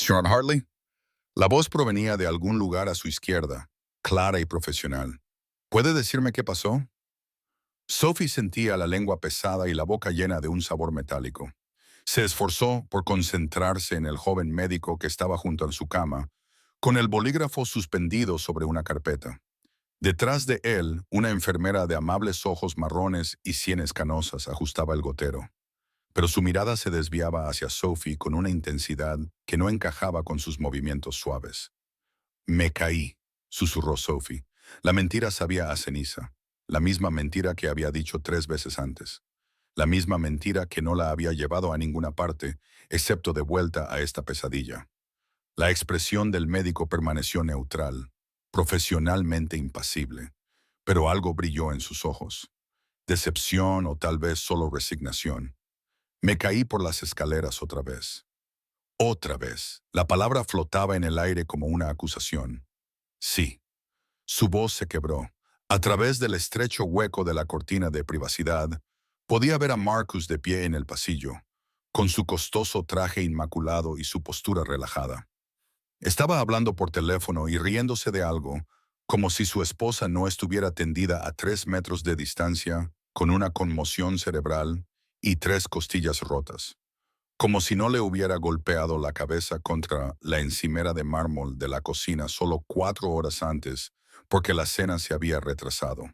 Sean Hartley. La voz provenía de algún lugar a su izquierda, clara y profesional. ¿Puede decirme qué pasó? Sophie sentía la lengua pesada y la boca llena de un sabor metálico. Se esforzó por concentrarse en el joven médico que estaba junto a su cama, con el bolígrafo suspendido sobre una carpeta. Detrás de él, una enfermera de amables ojos marrones y sienes canosas ajustaba el gotero. Pero su mirada se desviaba hacia Sophie con una intensidad que no encajaba con sus movimientos suaves. Me caí, susurró Sophie. La mentira sabía a ceniza. La misma mentira que había dicho 3 veces antes. La misma mentira que no la había llevado a ninguna parte, excepto de vuelta a esta pesadilla. La expresión del médico permaneció neutral, profesionalmente impasible, pero algo brilló en sus ojos. Decepción o tal vez solo resignación. Me caí por las escaleras otra vez. Otra vez. La palabra flotaba en el aire como una acusación. Sí. Su voz se quebró. A través del estrecho hueco de la cortina de privacidad, podía ver a Marcus de pie en el pasillo, con su costoso traje inmaculado y su postura relajada. Estaba hablando por teléfono y riéndose de algo, como si su esposa no estuviera tendida a 3 metros de distancia, con una conmoción cerebral y 3 costillas rotas. Como si no le hubiera golpeado la cabeza contra la encimera de mármol de la cocina solo 4 horas antes, porque la cena se había retrasado.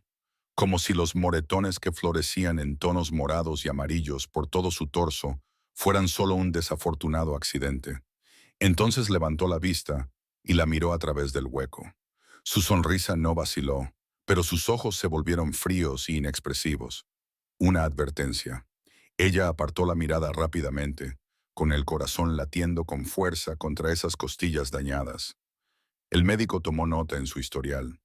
Como si los moretones que florecían en tonos morados y amarillos por todo su torso fueran solo un desafortunado accidente. Entonces levantó la vista y la miró a través del hueco. Su sonrisa no vaciló, pero sus ojos se volvieron fríos y inexpresivos. Una advertencia. Ella apartó la mirada rápidamente, con el corazón latiendo con fuerza contra esas costillas dañadas. El médico tomó nota en su historial.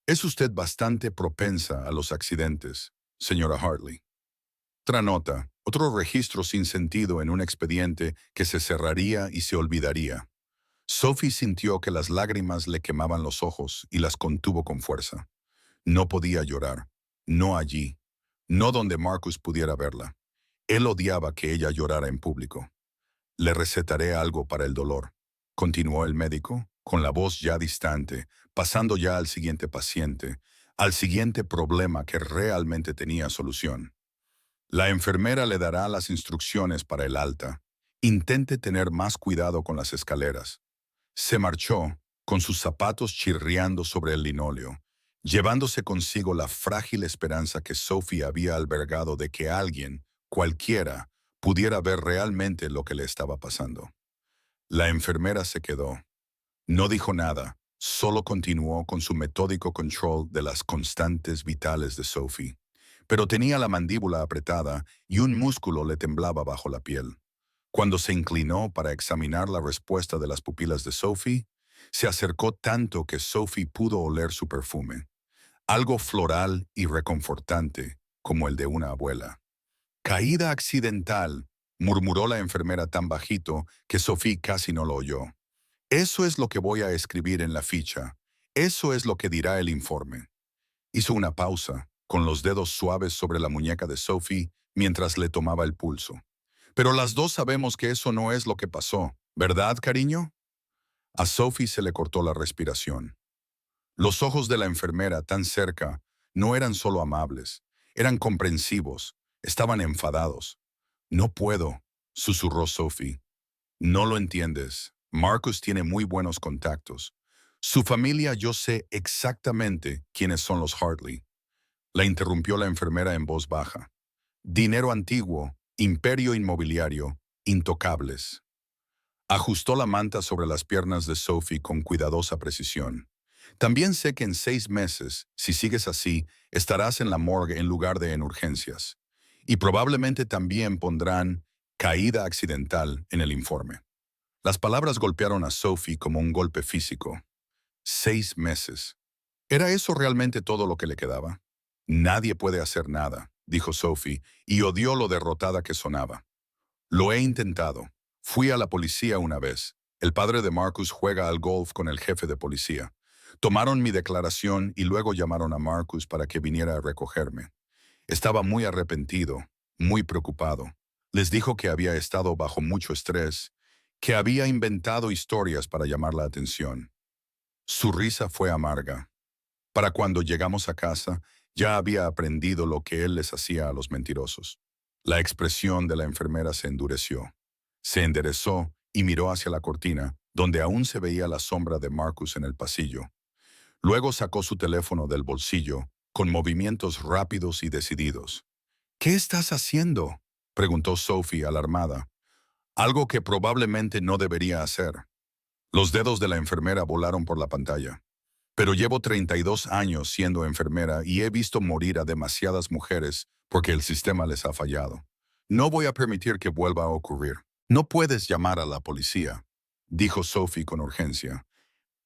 Es usted bastante propensa a los accidentes, señora Hartley. Otra nota, otro registro sin sentido en un expediente que se cerraría y se olvidaría. Sophie sintió que las lágrimas le quemaban los ojos y las contuvo con fuerza. No podía llorar, no allí, no donde Marcus pudiera verla. Él odiaba que ella llorara en público. Le recetaré algo para el dolor, continuó el médico, con la voz ya distante, pasando ya al siguiente paciente, al siguiente problema que realmente tenía solución. La enfermera le dará las instrucciones para el alta. Intente tener más cuidado con las escaleras. Se marchó, con sus zapatos chirriando sobre el linóleo, llevándose consigo la frágil esperanza que Sophie había albergado de que alguien, cualquiera, pudiera ver realmente lo que le estaba pasando. La enfermera se quedó. No dijo nada, solo continuó con su metódico control de las constantes vitales de Sophie. Pero tenía la mandíbula apretada y un músculo le temblaba bajo la piel. Cuando se inclinó para examinar la respuesta de las pupilas de Sophie, se acercó tanto que Sophie pudo oler su perfume. Algo floral y reconfortante, como el de una abuela. Caída accidental, murmuró la enfermera tan bajito que Sophie casi no lo oyó. Eso es lo que voy a escribir en la ficha. Eso es lo que dirá el informe. Hizo una pausa, con los dedos suaves sobre la muñeca de Sophie mientras le tomaba el pulso. Pero las dos sabemos que eso no es lo que pasó, ¿verdad, cariño? A Sophie se le cortó la respiración. Los ojos de la enfermera tan cerca no eran solo amables, eran comprensivos, estaban enfadados. No puedo, susurró Sophie. No lo entiendes. Marcus tiene muy buenos contactos. Su familia yo sé exactamente quiénes son los Hartley. La interrumpió la enfermera en voz baja. Dinero antiguo, imperio inmobiliario, intocables. Ajustó la manta sobre las piernas de Sophie con cuidadosa precisión. También sé que en 6 meses, si sigues así, estarás en la morgue en lugar de en urgencias. Y probablemente también pondrán caída accidental en el informe. Las palabras golpearon a Sophie como un golpe físico. 6 meses. ¿Era eso realmente todo lo que le quedaba? Nadie puede hacer nada, dijo Sophie, y odió lo derrotada que sonaba. Lo he intentado. Fui a la policía una vez. El padre de Marcus juega al golf con el jefe de policía. Tomaron mi declaración y luego llamaron a Marcus para que viniera a recogerme. Estaba muy arrepentido, muy preocupado. Les dijo que había estado bajo mucho estrés que había inventado historias para llamar la atención. Su risa fue amarga. Para cuando llegamos a casa, ya había aprendido lo que él les hacía a los mentirosos. La expresión de la enfermera se endureció. Se enderezó y miró hacia la cortina, donde aún se veía la sombra de Marcus en el pasillo. Luego sacó su teléfono del bolsillo, con movimientos rápidos y decididos. ¿Qué estás haciendo?, preguntó Sophie, alarmada. Algo que probablemente no debería hacer. Los dedos de la enfermera volaron por la pantalla. Pero llevo 32 años siendo enfermera y he visto morir a demasiadas mujeres porque el sistema les ha fallado. No voy a permitir que vuelva a ocurrir. No puedes llamar a la policía, dijo Sophie con urgencia.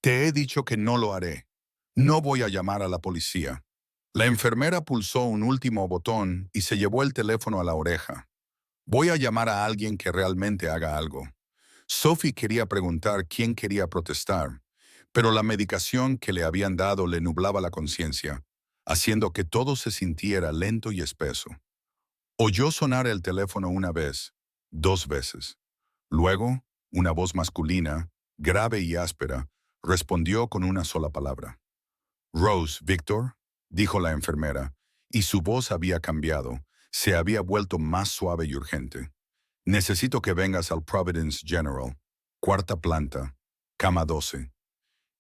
Te he dicho que no lo haré. No voy a llamar a la policía. La enfermera pulsó un último botón y se llevó el teléfono a la oreja. Voy a llamar a alguien que realmente haga algo. Sophie quería preguntar quién quería protestar, pero la medicación que le habían dado le nublaba la conciencia, haciendo que todo se sintiera lento y espeso. Oyó sonar el teléfono una vez, 2 veces. Luego, una voz masculina, grave y áspera, respondió con una sola palabra. Rose, Victor, dijo la enfermera, y su voz había cambiado, se había vuelto más suave y urgente. Necesito que vengas al Providence General, 4ª planta, cama 12.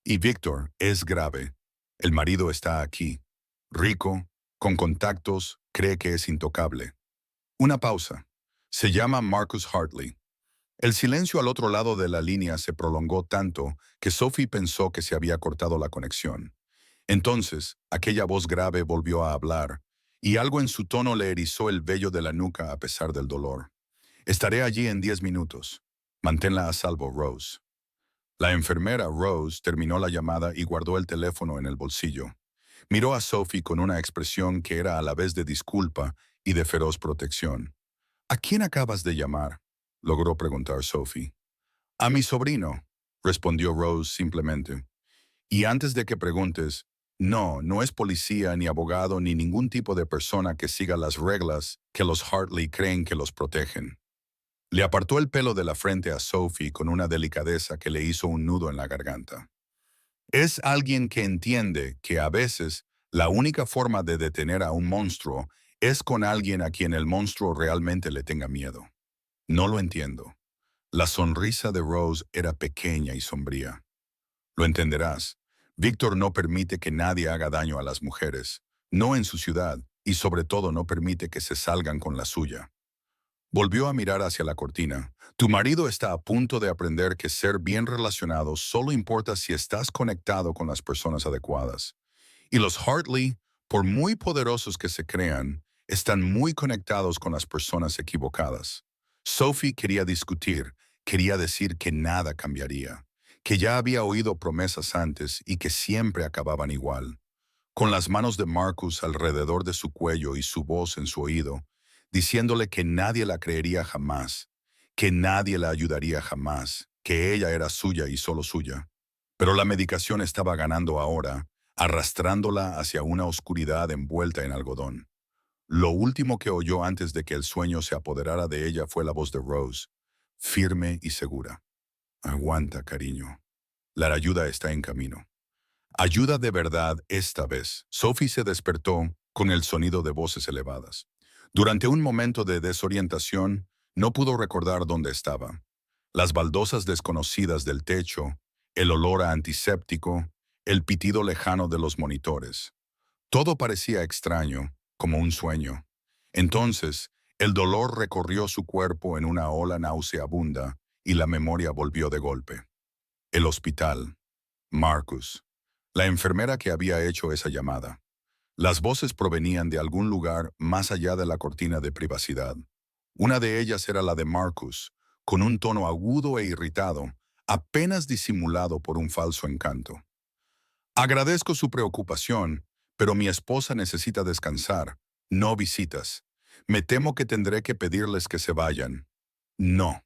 Y Victor, es grave. El marido está aquí. Rico, con contactos, cree que es intocable. Una pausa. Se llama Marcus Hartley. El silencio al otro lado de la línea se prolongó tanto que Sophie pensó que se había cortado la conexión. Entonces, aquella voz grave volvió a hablar, y algo en su tono le erizó el vello de la nuca a pesar del dolor. Estaré allí en 10 minutos. Manténla a salvo, Rose. La enfermera Rose terminó la llamada y guardó el teléfono en el bolsillo. Miró a Sophie con una expresión que era a la vez de disculpa y de feroz protección. ¿A quién acabas de llamar?, logró preguntar Sophie. A mi sobrino, respondió Rose simplemente. Y antes de que preguntes, no, no es policía ni abogado ni ningún tipo de persona que siga las reglas que los Hartley creen que los protegen. Le apartó el pelo de la frente a Sophie con una delicadeza que le hizo un nudo en la garganta. Es alguien que entiende que a veces la única forma de detener a un monstruo es con alguien a quien el monstruo realmente le tenga miedo. No lo entiendo. La sonrisa de Rose era pequeña y sombría. Lo entenderás. Víctor no permite que nadie haga daño a las mujeres, no en su ciudad, y sobre todo no permite que se salgan con la suya. Volvió a mirar hacia la cortina. Tu marido está a punto de aprender que ser bien relacionado solo importa si estás conectado con las personas adecuadas. Y los Hartley, por muy poderosos que se crean, están muy conectados con las personas equivocadas. Sophie quería discutir, quería decir que nada cambiaría, que ya había oído promesas antes y que siempre acababan igual. Con las manos de Marcus alrededor de su cuello y su voz en su oído, diciéndole que nadie la creería jamás, que nadie la ayudaría jamás, que ella era suya y solo suya. Pero la medicación estaba ganando ahora, arrastrándola hacia una oscuridad envuelta en algodón. Lo último que oyó antes de que el sueño se apoderara de ella fue la voz de Rose, firme y segura. Aguanta, cariño. La ayuda está en camino. Ayuda de verdad esta vez. Sophie se despertó con el sonido de voces elevadas. Durante un momento de desorientación, no pudo recordar dónde estaba. Las baldosas desconocidas del techo, el olor a antiséptico, el pitido lejano de los monitores. Todo parecía extraño, como un sueño. Entonces, el dolor recorrió su cuerpo en una ola nauseabunda y la memoria volvió de golpe. El hospital. Marcus. La enfermera que había hecho esa llamada. Las voces provenían de algún lugar más allá de la cortina de privacidad. Una de ellas era la de Marcus, con un tono agudo e irritado, apenas disimulado por un falso encanto. Agradezco su preocupación, pero mi esposa necesita descansar, no visitas. Me temo que tendré que pedirles que se vayan. No.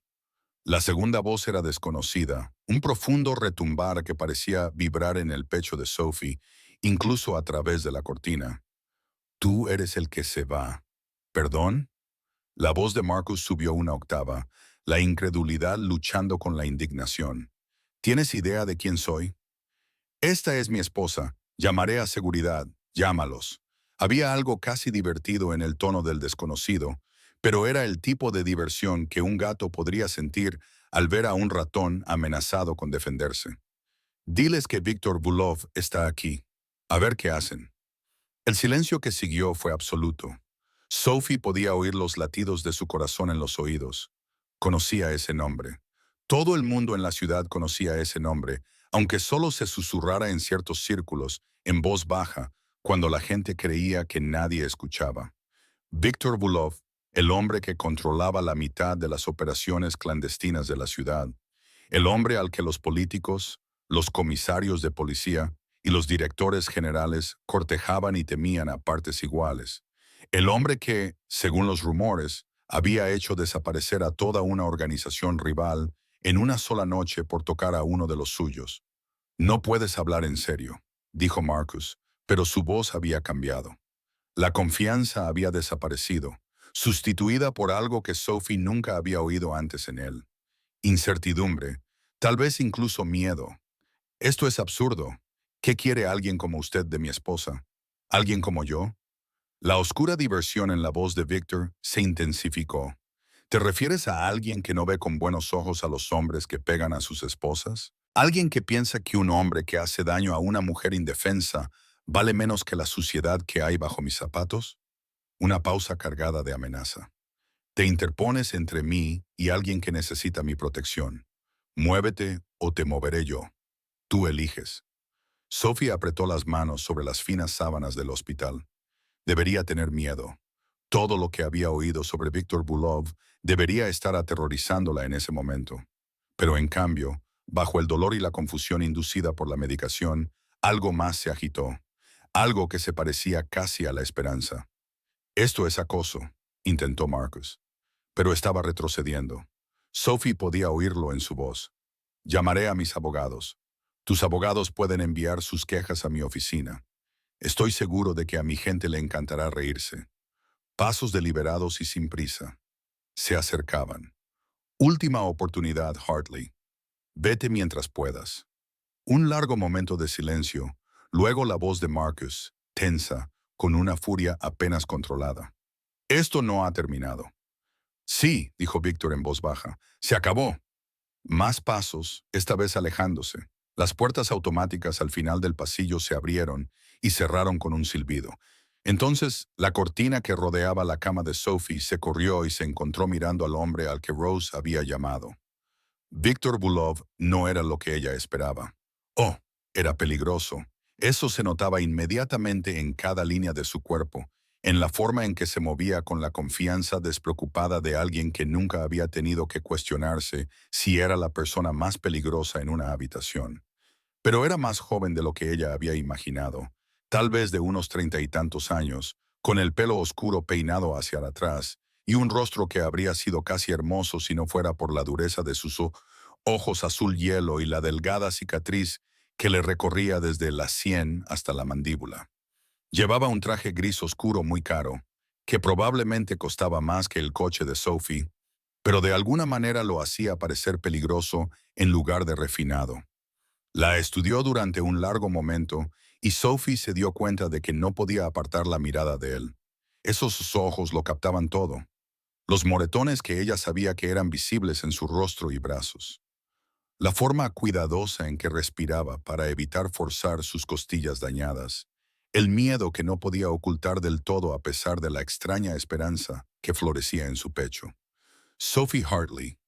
La segunda voz era desconocida, un profundo retumbar que parecía vibrar en el pecho de Sophie, incluso a través de la cortina. Tú eres el que se va. ¿Perdón? La voz de Marcus subió una octava. la incredulidad luchando con la indignación. ¿Tienes idea de quién soy? Esta es mi esposa. Llamaré a seguridad. Llámalos. Había algo casi divertido en el tono del desconocido, pero era el tipo de diversión que un gato podría sentir al ver a un ratón amenazado con defenderse. Diles que Víctor Bulov está aquí. A ver qué hacen. El silencio que siguió fue absoluto. Sophie podía oír los latidos de su corazón en los oídos. Conocía ese nombre. Todo el mundo en la ciudad conocía ese nombre, aunque solo se susurrara en ciertos círculos, en voz baja, cuando la gente creía que nadie escuchaba. Víctor Bulov, el hombre que controlaba la mitad de las operaciones clandestinas de la ciudad, el hombre al que los políticos, los comisarios de policía y los directores generales cortejaban y temían a partes iguales. El hombre que, según los rumores, había hecho desaparecer a toda una organización rival en una sola noche por tocar a uno de los suyos. No puedes hablar en serio, dijo Marcus, pero su voz había cambiado. La confianza había desaparecido, sustituida por algo que Sophie nunca había oído antes en él. Incertidumbre, tal vez incluso miedo. Esto es absurdo. ¿Qué quiere alguien como usted de mi esposa? ¿Alguien como yo? La oscura diversión en la voz de Victor se intensificó. ¿Te refieres a alguien que no ve con buenos ojos a los hombres que pegan a sus esposas? ¿Alguien que piensa que un hombre que hace daño a una mujer indefensa vale menos que la suciedad que hay bajo mis zapatos? Una pausa cargada de amenaza. Te interpones entre mí y alguien que necesita mi protección. Muévete o te moveré yo. Tú eliges. Sophie apretó las manos sobre las finas sábanas del hospital. Debería tener miedo. Todo lo que había oído sobre Víctor Bulov debería estar aterrorizándola en ese momento. Pero en cambio, bajo el dolor y la confusión inducida por la medicación, algo más se agitó. Algo que se parecía casi a la esperanza. Esto es acoso, intentó Marcus. Pero estaba retrocediendo. Sophie podía oírlo en su voz. Llamaré a mis abogados. Tus abogados pueden enviar sus quejas a mi oficina. Estoy seguro de que a mi gente le encantará reírse. Pasos deliberados y sin prisa. Se acercaban. Última oportunidad, Hartley. Vete mientras puedas. Un largo momento de silencio, luego la voz de Marcus, tensa, con una furia apenas controlada. Esto no ha terminado. Sí, dijo Víctor en voz baja. Se acabó. Más pasos, esta vez alejándose. Las puertas automáticas al final del pasillo se abrieron y cerraron con un silbido. Entonces, la cortina que rodeaba la cama de Sophie se corrió y se encontró mirando al hombre al que Rose había llamado. Víctor Bulov no era lo que ella esperaba. Oh, era peligroso. Eso se notaba inmediatamente en cada línea de su cuerpo, en la forma en que se movía con la confianza despreocupada de alguien que nunca había tenido que cuestionarse si era la persona más peligrosa en una habitación. Pero era más joven de lo que ella había imaginado, tal vez de unos 30 y tantos años, con el pelo oscuro peinado hacia atrás y un rostro que habría sido casi hermoso si no fuera por la dureza de sus ojos azul hielo y la delgada cicatriz que le recorría desde la sien hasta la mandíbula. Llevaba un traje gris oscuro muy caro, que probablemente costaba más que el coche de Sophie, pero de alguna manera lo hacía parecer peligroso en lugar de refinado. La estudió durante un largo momento y Sophie se dio cuenta de que no podía apartar la mirada de él. Esos ojos lo captaban todo, los moretones que ella sabía que eran visibles en su rostro y brazos, la forma cuidadosa en que respiraba para evitar forzar sus costillas dañadas, el miedo que no podía ocultar del todo a pesar de la extraña esperanza que florecía en su pecho. Sophie Hartley,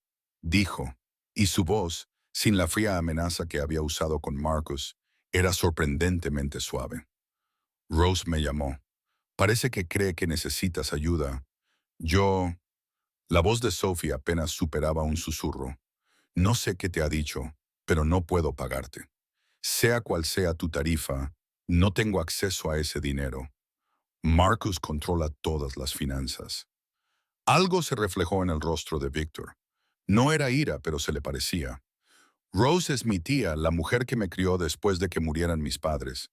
dijo, y su voz, sin la fría amenaza que había usado con Marcus, era sorprendentemente suave. Rose me llamó. Parece que cree que necesitas ayuda. Yo... La voz de Sophie apenas superaba un susurro. No sé qué te ha dicho, pero no puedo pagarte. Sea cual sea tu tarifa, no tengo acceso a ese dinero. Marcus controla todas las finanzas. Algo se reflejó en el rostro de Victor. No era ira, pero se le parecía. Rose es mi tía, la mujer que me crió después de que murieran mis padres.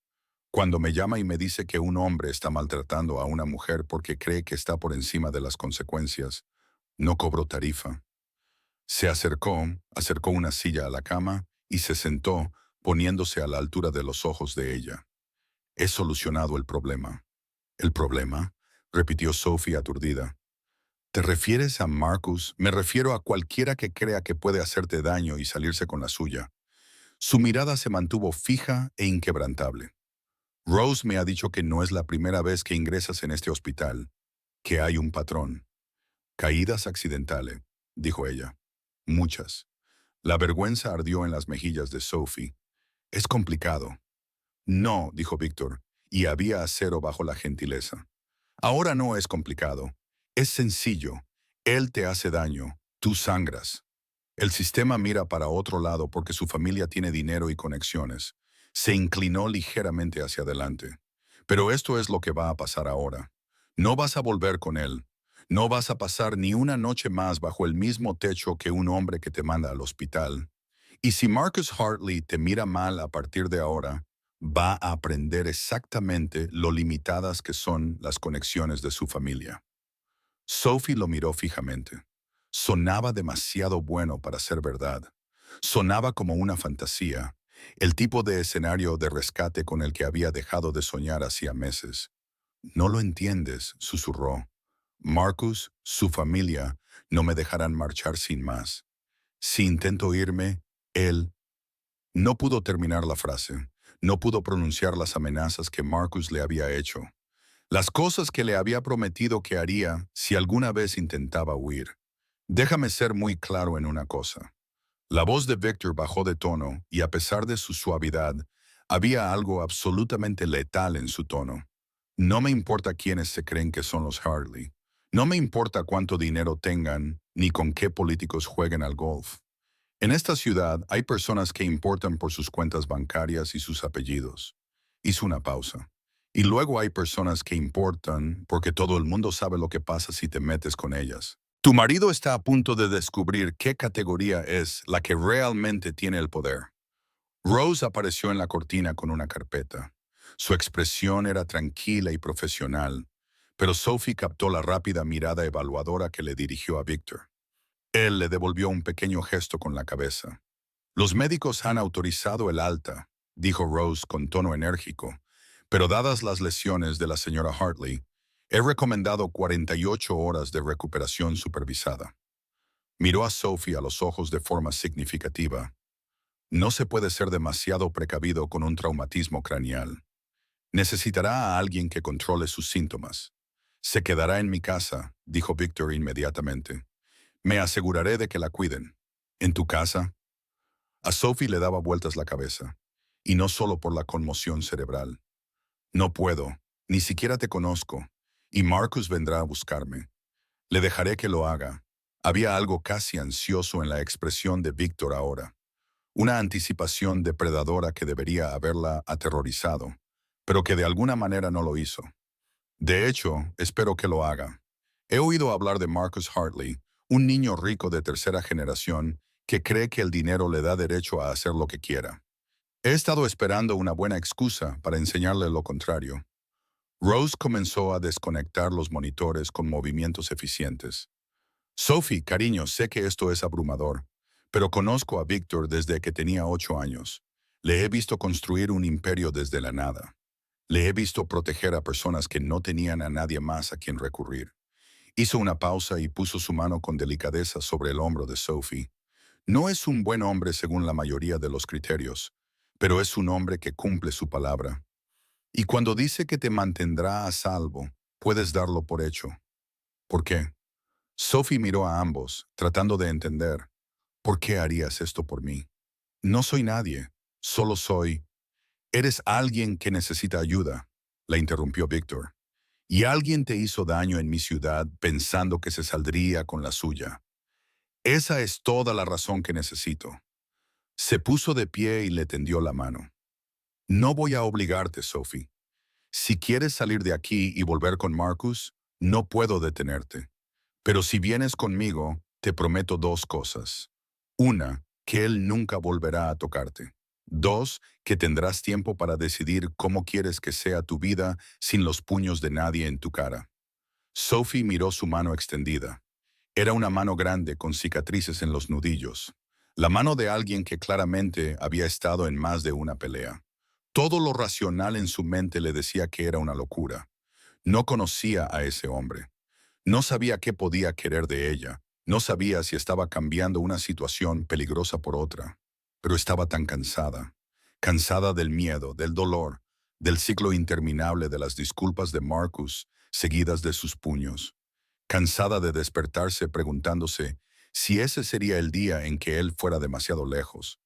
Cuando me llama y me dice que un hombre está maltratando a una mujer porque cree que está por encima de las consecuencias, no cobro tarifa. Se acercó una silla a la cama y se sentó, poniéndose a la altura de los ojos de ella. He solucionado el problema. ¿El problema? Repitió Sophie aturdida. ¿Te refieres a Marcus? Me refiero a cualquiera que crea que puede hacerte daño y salirse con la suya. Su mirada se mantuvo fija e inquebrantable. Rose me ha dicho que no es la primera vez que ingresas en este hospital, que hay un patrón. Caídas accidentales, dijo ella. Muchas. La vergüenza ardió en las mejillas de Sophie. Es complicado. No, dijo Víctor, y había acero bajo la gentileza. Ahora no es complicado. Es sencillo. Él te hace daño. Tú sangras. El sistema mira para otro lado porque su familia tiene dinero y conexiones. Se inclinó ligeramente hacia adelante. Pero esto es lo que va a pasar ahora. No vas a volver con él. No vas a pasar ni una noche más bajo el mismo techo que un hombre que te manda al hospital. Y si Marcus Hartley te mira mal a partir de ahora, va a aprender exactamente lo limitadas que son las conexiones de su familia. Sophie lo miró fijamente. Sonaba demasiado bueno para ser verdad. Sonaba como una fantasía, el tipo de escenario de rescate con el que había dejado de soñar hacía meses. No lo entiendes, susurró. Marcus, su familia, no me dejarán marchar sin más. Si intento irme, él... No pudo terminar la frase. No pudo pronunciar las amenazas que Marcus le había hecho. Las cosas que le había prometido que haría si alguna vez intentaba huir. Déjame ser muy claro en una cosa. La voz de Victor bajó de tono y a pesar de su suavidad, había algo absolutamente letal en su tono. No me importa quiénes se creen que son los Hartley. No me importa cuánto dinero tengan ni con qué políticos jueguen al golf. En esta ciudad hay personas que importan por sus cuentas bancarias y sus apellidos. Hizo una pausa. Y luego hay personas que importan porque todo el mundo sabe lo que pasa si te metes con ellas. Tu marido está a punto de descubrir qué categoría es la que realmente tiene el poder. Rose apareció en la cortina con una carpeta. Su expresión era tranquila y profesional, pero Sophie captó la rápida mirada evaluadora que le dirigió a Victor. Él le devolvió un pequeño gesto con la cabeza. Los médicos han autorizado el alta, dijo Rose con tono enérgico, pero dadas las lesiones de la señora Hartley, he recomendado 48 horas de recuperación supervisada. Miró a Sophie a los ojos de forma significativa. No se puede ser demasiado precavido con un traumatismo craneal. Necesitará a alguien que controle sus síntomas. Se quedará en mi casa, dijo Victor inmediatamente. Me aseguraré de que la cuiden. ¿En tu casa? A Sophie le daba vueltas la cabeza, y no solo por la conmoción cerebral. No puedo, ni siquiera te conozco, y Marcus vendrá a buscarme. Le dejaré que lo haga. Había algo casi ansioso en la expresión de Víctor ahora, una anticipación depredadora que debería haberla aterrorizado, pero que de alguna manera no lo hizo. De hecho, espero que lo haga. He oído hablar de Marcus Hartley, un niño rico de tercera generación que cree que el dinero le da derecho a hacer lo que quiera. He estado esperando una buena excusa para enseñarle lo contrario. Rose comenzó a desconectar los monitores con movimientos eficientes. Sophie, cariño, sé que esto es abrumador, pero conozco a Victor desde que tenía 8 años. Le he visto construir un imperio desde la nada. Le he visto proteger a personas que no tenían a nadie más a quien recurrir. Hizo una pausa y puso su mano con delicadeza sobre el hombro de Sophie. No es un buen hombre según la mayoría de los criterios, pero es un hombre que cumple su palabra. Y cuando dice que te mantendrá a salvo, puedes darlo por hecho. ¿Por qué? Sophie miró a ambos, tratando de entender. ¿Por qué harías esto por mí? No soy nadie, solo soy... Eres alguien que necesita ayuda, la interrumpió Víctor. Y alguien te hizo daño en mi ciudad pensando que se saldría con la suya. Esa es toda la razón que necesito. Se puso de pie y le tendió la mano. No voy a obligarte, Sophie. Si quieres salir de aquí y volver con Marcus, no puedo detenerte. Pero si vienes conmigo, te prometo dos cosas. Una, que él nunca volverá a tocarte. Dos, que tendrás tiempo para decidir cómo quieres que sea tu vida sin los puños de nadie en tu cara. Sophie miró su mano extendida. Era una mano grande con cicatrices en los nudillos. La mano de alguien que claramente había estado en más de una pelea. Todo lo racional en su mente le decía que era una locura. No conocía a ese hombre. No sabía qué podía querer de ella. No sabía si estaba cambiando una situación peligrosa por otra. Pero estaba tan cansada. Cansada del miedo, del dolor, del ciclo interminable de las disculpas de Marcus, seguidas de sus puños. Cansada de despertarse preguntándose si ese sería el día en que él fuera demasiado lejos.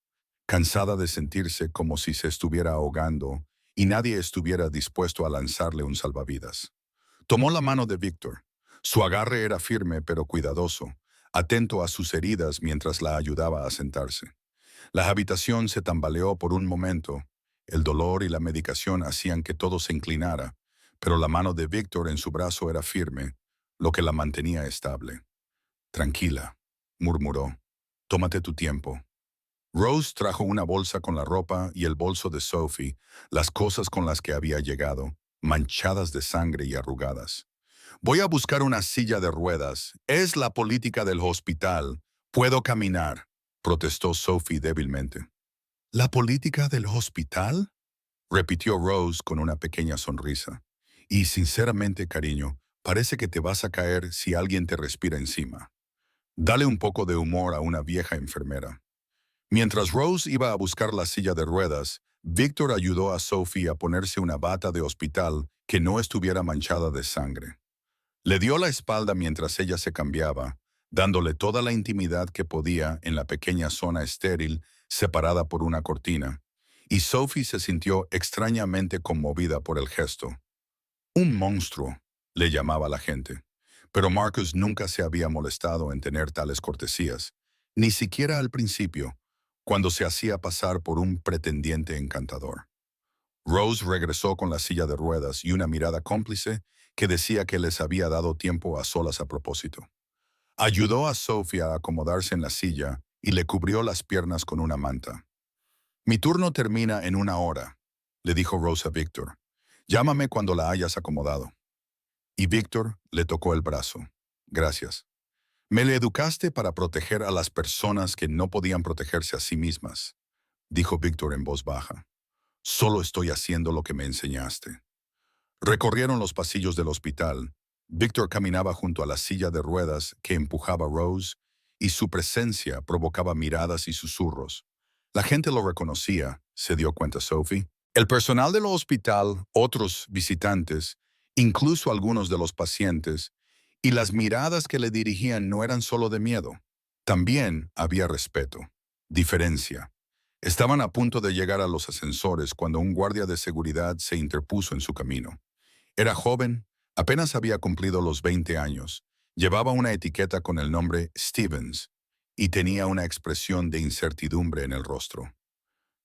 Cansada de sentirse como si se estuviera ahogando y nadie estuviera dispuesto a lanzarle un salvavidas. Tomó la mano de Víctor. Su agarre era firme pero cuidadoso, atento a sus heridas mientras la ayudaba a sentarse. La habitación se tambaleó por un momento. El dolor y la medicación hacían que todo se inclinara, pero la mano de Víctor en su brazo era firme, lo que la mantenía estable. Tranquila, murmuró. Tómate tu tiempo. Rose trajo una bolsa con la ropa y el bolso de Sophie, las cosas con las que había llegado, manchadas de sangre y arrugadas. Voy a buscar una silla de ruedas. Es la política del hospital. Puedo caminar, protestó Sophie débilmente. ¿La política del hospital? Repitió Rose con una pequeña sonrisa. Y sinceramente, cariño, parece que te vas a caer si alguien te respira encima. Dale un poco de humor a una vieja enfermera. Mientras Rose iba a buscar la silla de ruedas, Victor ayudó a Sophie a ponerse una bata de hospital que no estuviera manchada de sangre. Le dio la espalda mientras ella se cambiaba, dándole toda la intimidad que podía en la pequeña zona estéril separada por una cortina, y Sophie se sintió extrañamente conmovida por el gesto. Un monstruo, le llamaba la gente, pero Marcus nunca se había molestado en tener tales cortesías, ni siquiera al principio, cuando se hacía pasar por un pretendiente encantador. Rose regresó con la silla de ruedas y una mirada cómplice que decía que les había dado tiempo a solas a propósito. Ayudó a Sophie a acomodarse en la silla y le cubrió las piernas con una manta. Mi turno termina en 1 hora, le dijo Rose a Victor. Llámame cuando la hayas acomodado. Y Victor le tocó el brazo. Gracias. Me le educaste para proteger a las personas que no podían protegerse a sí mismas, dijo Victor en voz baja. Solo estoy haciendo lo que me enseñaste. Recorrieron los pasillos del hospital. Victor caminaba junto a la silla de ruedas que empujaba Rose, y su presencia provocaba miradas y susurros. La gente lo reconocía, se dio cuenta Sophie. El personal del hospital, otros visitantes, incluso algunos de los pacientes, y las miradas que le dirigían no eran solo de miedo. También había respeto, diferencia. Estaban a punto de llegar a los ascensores cuando un guardia de seguridad se interpuso en su camino. Era joven, apenas había cumplido los 20 años, llevaba una etiqueta con el nombre Stevens y tenía una expresión de incertidumbre en el rostro.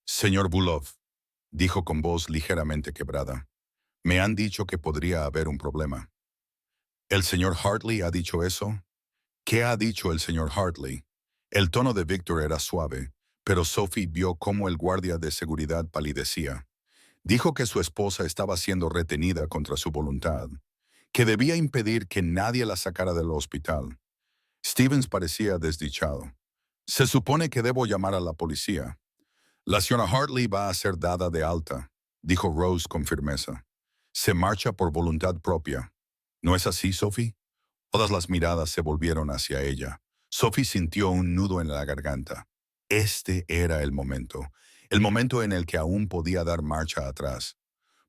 Señor Bulov, dijo con voz ligeramente quebrada, me han dicho que podría haber un problema. ¿El señor Hartley ha dicho eso? ¿Qué ha dicho el señor Hartley? El tono de Victor era suave, pero Sophie vio cómo el guardia de seguridad palidecía. Dijo que su esposa estaba siendo retenida contra su voluntad, que debía impedir que nadie la sacara del hospital. Stevens parecía desdichado. Se supone que debo llamar a la policía. La señora Hartley va a ser dada de alta, dijo Rose con firmeza. Se marcha por voluntad propia. ¿No es así, Sophie? Todas las miradas se volvieron hacia ella. Sophie sintió un nudo en la garganta. Este era el momento en el que aún podía dar marcha atrás.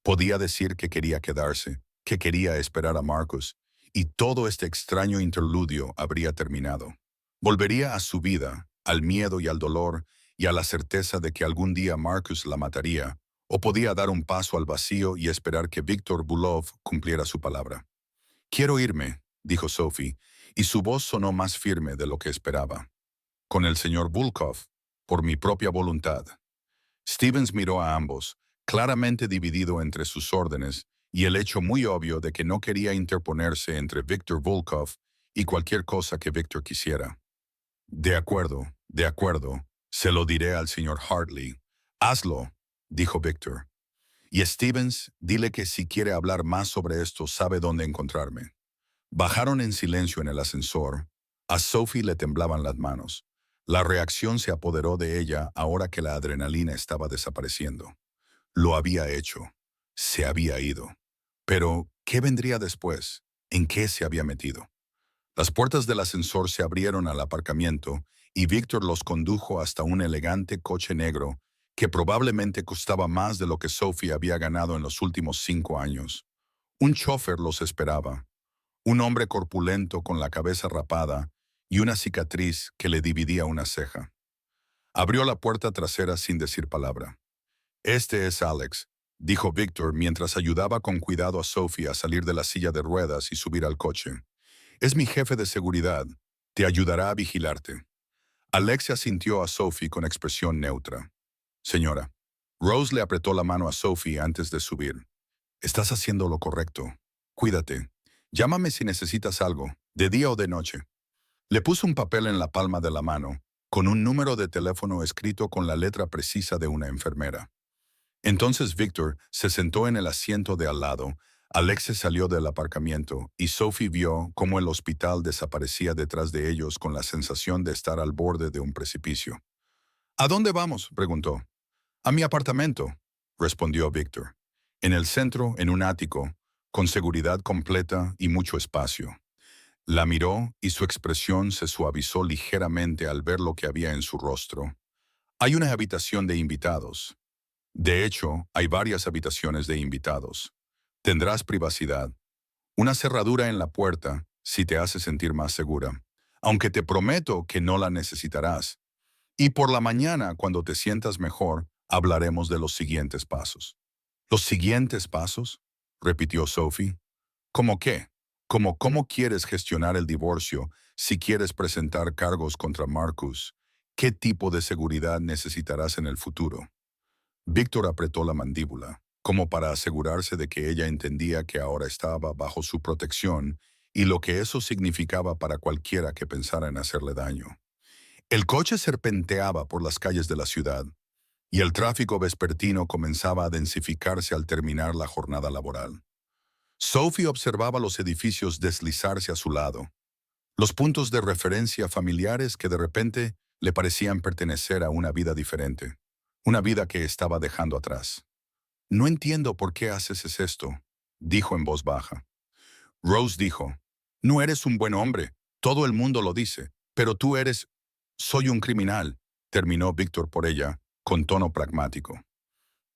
Podía decir que quería quedarse, que quería esperar a Marcus, y todo este extraño interludio habría terminado. Volvería a su vida, al miedo y al dolor, y a la certeza de que algún día Marcus la mataría, o podía dar un paso al vacío y esperar que Víctor Bulov cumpliera su palabra. Quiero irme, dijo Sophie, y su voz sonó más firme de lo que esperaba. Con el señor Volkov, por mi propia voluntad. Stevens miró a ambos, claramente dividido entre sus órdenes y el hecho muy obvio de que no quería interponerse entre Viktor Volkov y cualquier cosa que Victor quisiera. De acuerdo, se lo diré al señor Hartley. Hazlo, dijo Victor. Y Stevens, dile que si quiere hablar más sobre esto sabe dónde encontrarme. Bajaron en silencio en el ascensor. A Sophie le temblaban las manos. La reacción se apoderó de ella ahora que la adrenalina estaba desapareciendo. Lo había hecho. Se había ido. Pero, ¿qué vendría después? ¿En qué se había metido? Las puertas del ascensor se abrieron al aparcamiento y Víctor los condujo hasta un elegante coche negro que probablemente costaba más de lo que Sophie había ganado en los últimos 5 años. Un chofer los esperaba, un hombre corpulento con la cabeza rapada y una cicatriz que le dividía una ceja. Abrió la puerta trasera sin decir palabra. «Este es Alex», dijo Víctor mientras ayudaba con cuidado a Sophie a salir de la silla de ruedas y subir al coche. «Es mi jefe de seguridad. Te ayudará a vigilarte». Alex asintió a Sophie con expresión neutra. «Señora». Rose le apretó la mano a Sophie antes de subir. «Estás haciendo lo correcto. Cuídate. Llámame si necesitas algo, de día o de noche». Le puso un papel en la palma de la mano, con un número de teléfono escrito con la letra precisa de una enfermera. Entonces Víctor se sentó en el asiento de al lado, Alex se salió del aparcamiento y Sophie vio cómo el hospital desaparecía detrás de ellos con la sensación de estar al borde de un precipicio. «¿A dónde vamos?», preguntó. «A mi apartamento», respondió Víctor. «En el centro, en un ático, con seguridad completa y mucho espacio». La miró y su expresión se suavizó ligeramente al ver lo que había en su rostro. «Hay una habitación de invitados. De hecho, hay varias habitaciones de invitados. Tendrás privacidad. Una cerradura en la puerta si te hace sentir más segura, aunque te prometo que no la necesitarás. Y por la mañana, cuando te sientas mejor, hablaremos de los siguientes pasos». «¿Los siguientes pasos?», repitió Sophie. «¿Cómo qué? ¿Cómo quieres gestionar el divorcio si quieres presentar cargos contra Marcus? ¿Qué tipo de seguridad necesitarás en el futuro?». Víctor apretó la mandíbula, como para asegurarse de que ella entendía que ahora estaba bajo su protección y lo que eso significaba para cualquiera que pensara en hacerle daño. El coche serpenteaba por las calles de la ciudad, y el tráfico vespertino comenzaba a densificarse al terminar la jornada laboral. Sophie observaba los edificios deslizarse a su lado, los puntos de referencia familiares que de repente le parecían pertenecer a una vida diferente, una vida que estaba dejando atrás. «No entiendo por qué haces esto», dijo en voz baja. Rose dijo, «No eres un buen hombre, todo el mundo lo dice, pero tú eres...». «Soy un criminal», terminó Víctor por ella, con tono pragmático.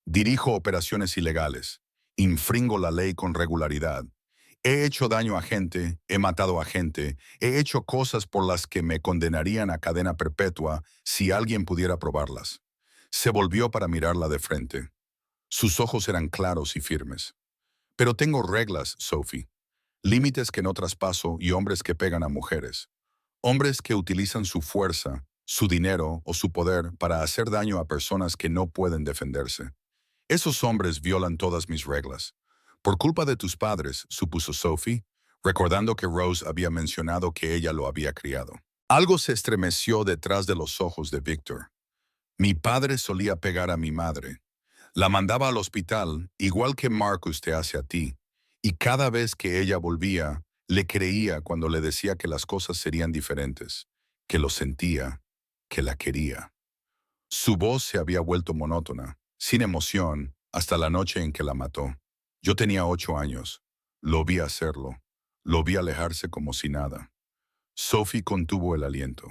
«Dirijo operaciones ilegales, infringo la ley con regularidad. He hecho daño a gente, he matado a gente, he hecho cosas por las que me condenarían a cadena perpetua si alguien pudiera probarlas». Se volvió para mirarla de frente. Sus ojos eran claros y firmes. «Pero tengo reglas, Sophie. Límites que no traspaso y hombres que pegan a mujeres. Hombres que utilizan su fuerza, su dinero o su poder para hacer daño a personas que no pueden defenderse. Esos hombres violan todas mis reglas. Por culpa de tus padres», supuso Sophie, recordando que Rose había mencionado que ella lo había criado. Algo se estremeció detrás de los ojos de Víctor. «Mi padre solía pegar a mi madre. La mandaba al hospital, igual que Marcus te hace a ti, y cada vez que ella volvía, le creía cuando le decía que las cosas serían diferentes, que lo sentía, que la quería». Su voz se había vuelto monótona, sin emoción, hasta la noche en que la mató. «Yo tenía 8 años. Lo vi hacerlo. Lo vi alejarse como si nada». Sophie contuvo el aliento.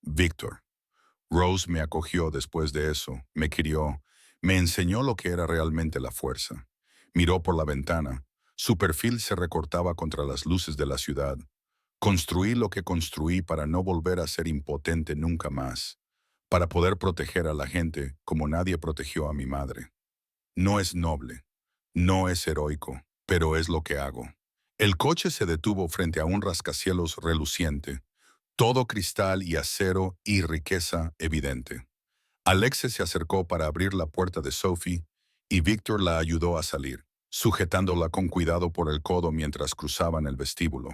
«Víctor. Rose me acogió después de eso, me crió, me enseñó lo que era realmente la fuerza. Miró por la ventana. Su perfil se recortaba contra las luces de la ciudad. Construí lo que construí para no volver a ser impotente nunca más, para poder proteger a la gente como nadie protegió a mi madre. No es noble, no es heroico, pero es lo que hago». El coche se detuvo frente a un rascacielos reluciente, todo cristal y acero y riqueza evidente. Alexe se acercó para abrir la puerta de Sophie y Víctor la ayudó a salir, sujetándola con cuidado por el codo mientras cruzaban el vestíbulo.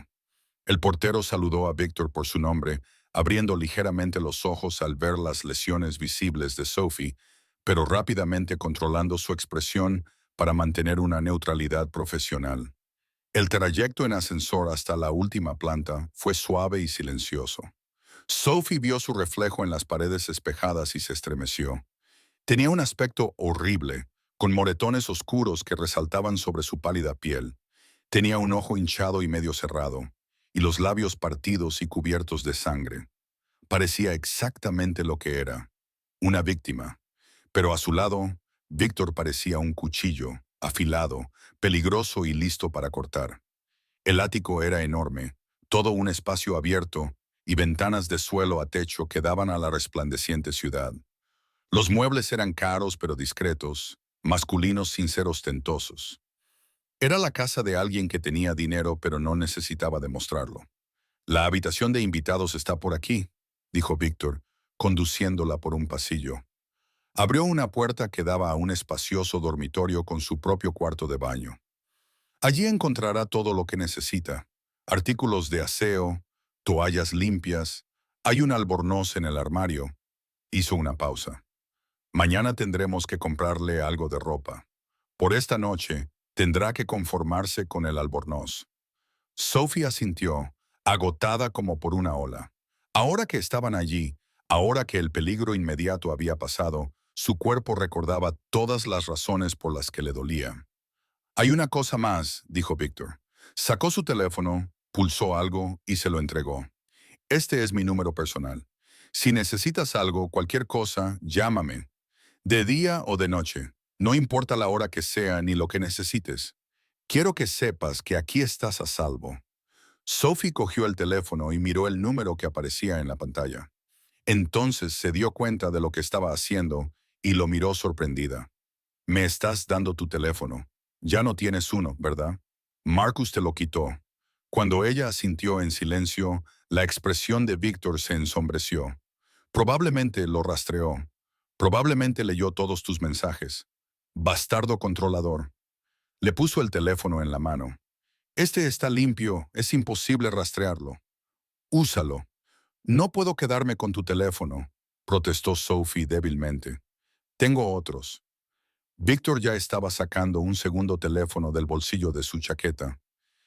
El portero saludó a Víctor por su nombre, abriendo ligeramente los ojos al ver las lesiones visibles de Sophie, pero rápidamente controlando su expresión para mantener una neutralidad profesional. El trayecto en ascensor hasta la última planta fue suave y silencioso. Sophie vio su reflejo en las paredes espejadas y se estremeció. Tenía un aspecto horrible, con moretones oscuros que resaltaban sobre su pálida piel. Tenía un ojo hinchado y medio cerrado, y los labios partidos y cubiertos de sangre. Parecía exactamente lo que era, una víctima. Pero a su lado, Víctor parecía un cuchillo, afilado, peligroso y listo para cortar. El ático era enorme, todo un espacio abierto, y ventanas de suelo a techo que daban a la resplandeciente ciudad. Los muebles eran caros pero discretos, masculinos sin ser ostentosos. Era la casa de alguien que tenía dinero pero no necesitaba demostrarlo. La habitación de invitados está por aquí, dijo Víctor, conduciéndola por un pasillo. Abrió una puerta que daba a un espacioso dormitorio con su propio cuarto de baño. Allí encontrará todo lo que necesita: artículos de aseo, toallas limpias, hay un albornoz en el armario. Hizo una pausa. Mañana tendremos que comprarle algo de ropa. Por esta noche, tendrá que conformarse con el albornoz. Sophie asintió, agotada como por una ola. Ahora que estaban allí, ahora que el peligro inmediato había pasado, su cuerpo recordaba todas las razones por las que le dolía. Hay una cosa más, dijo Víctor. Sacó su teléfono, pulsó algo y se lo entregó. Este es mi número personal. Si necesitas algo, cualquier cosa, llámame. De día o de noche. No importa la hora que sea ni lo que necesites. Quiero que sepas que aquí estás a salvo. Sophie cogió el teléfono y miró el número que aparecía en la pantalla. Entonces se dio cuenta de lo que estaba haciendo y lo miró sorprendida. Me estás dando tu teléfono. Ya no tienes uno, ¿verdad? Marcus te lo quitó. Cuando ella asintió en silencio, la expresión de Víctor se ensombreció. Probablemente lo rastreó. Probablemente leyó todos tus mensajes. Bastardo controlador. Le puso el teléfono en la mano. Este está limpio, es imposible rastrearlo. Úsalo. No puedo quedarme con tu teléfono, protestó Sophie débilmente. Tengo otros. Víctor ya estaba sacando un segundo teléfono del bolsillo de su chaqueta.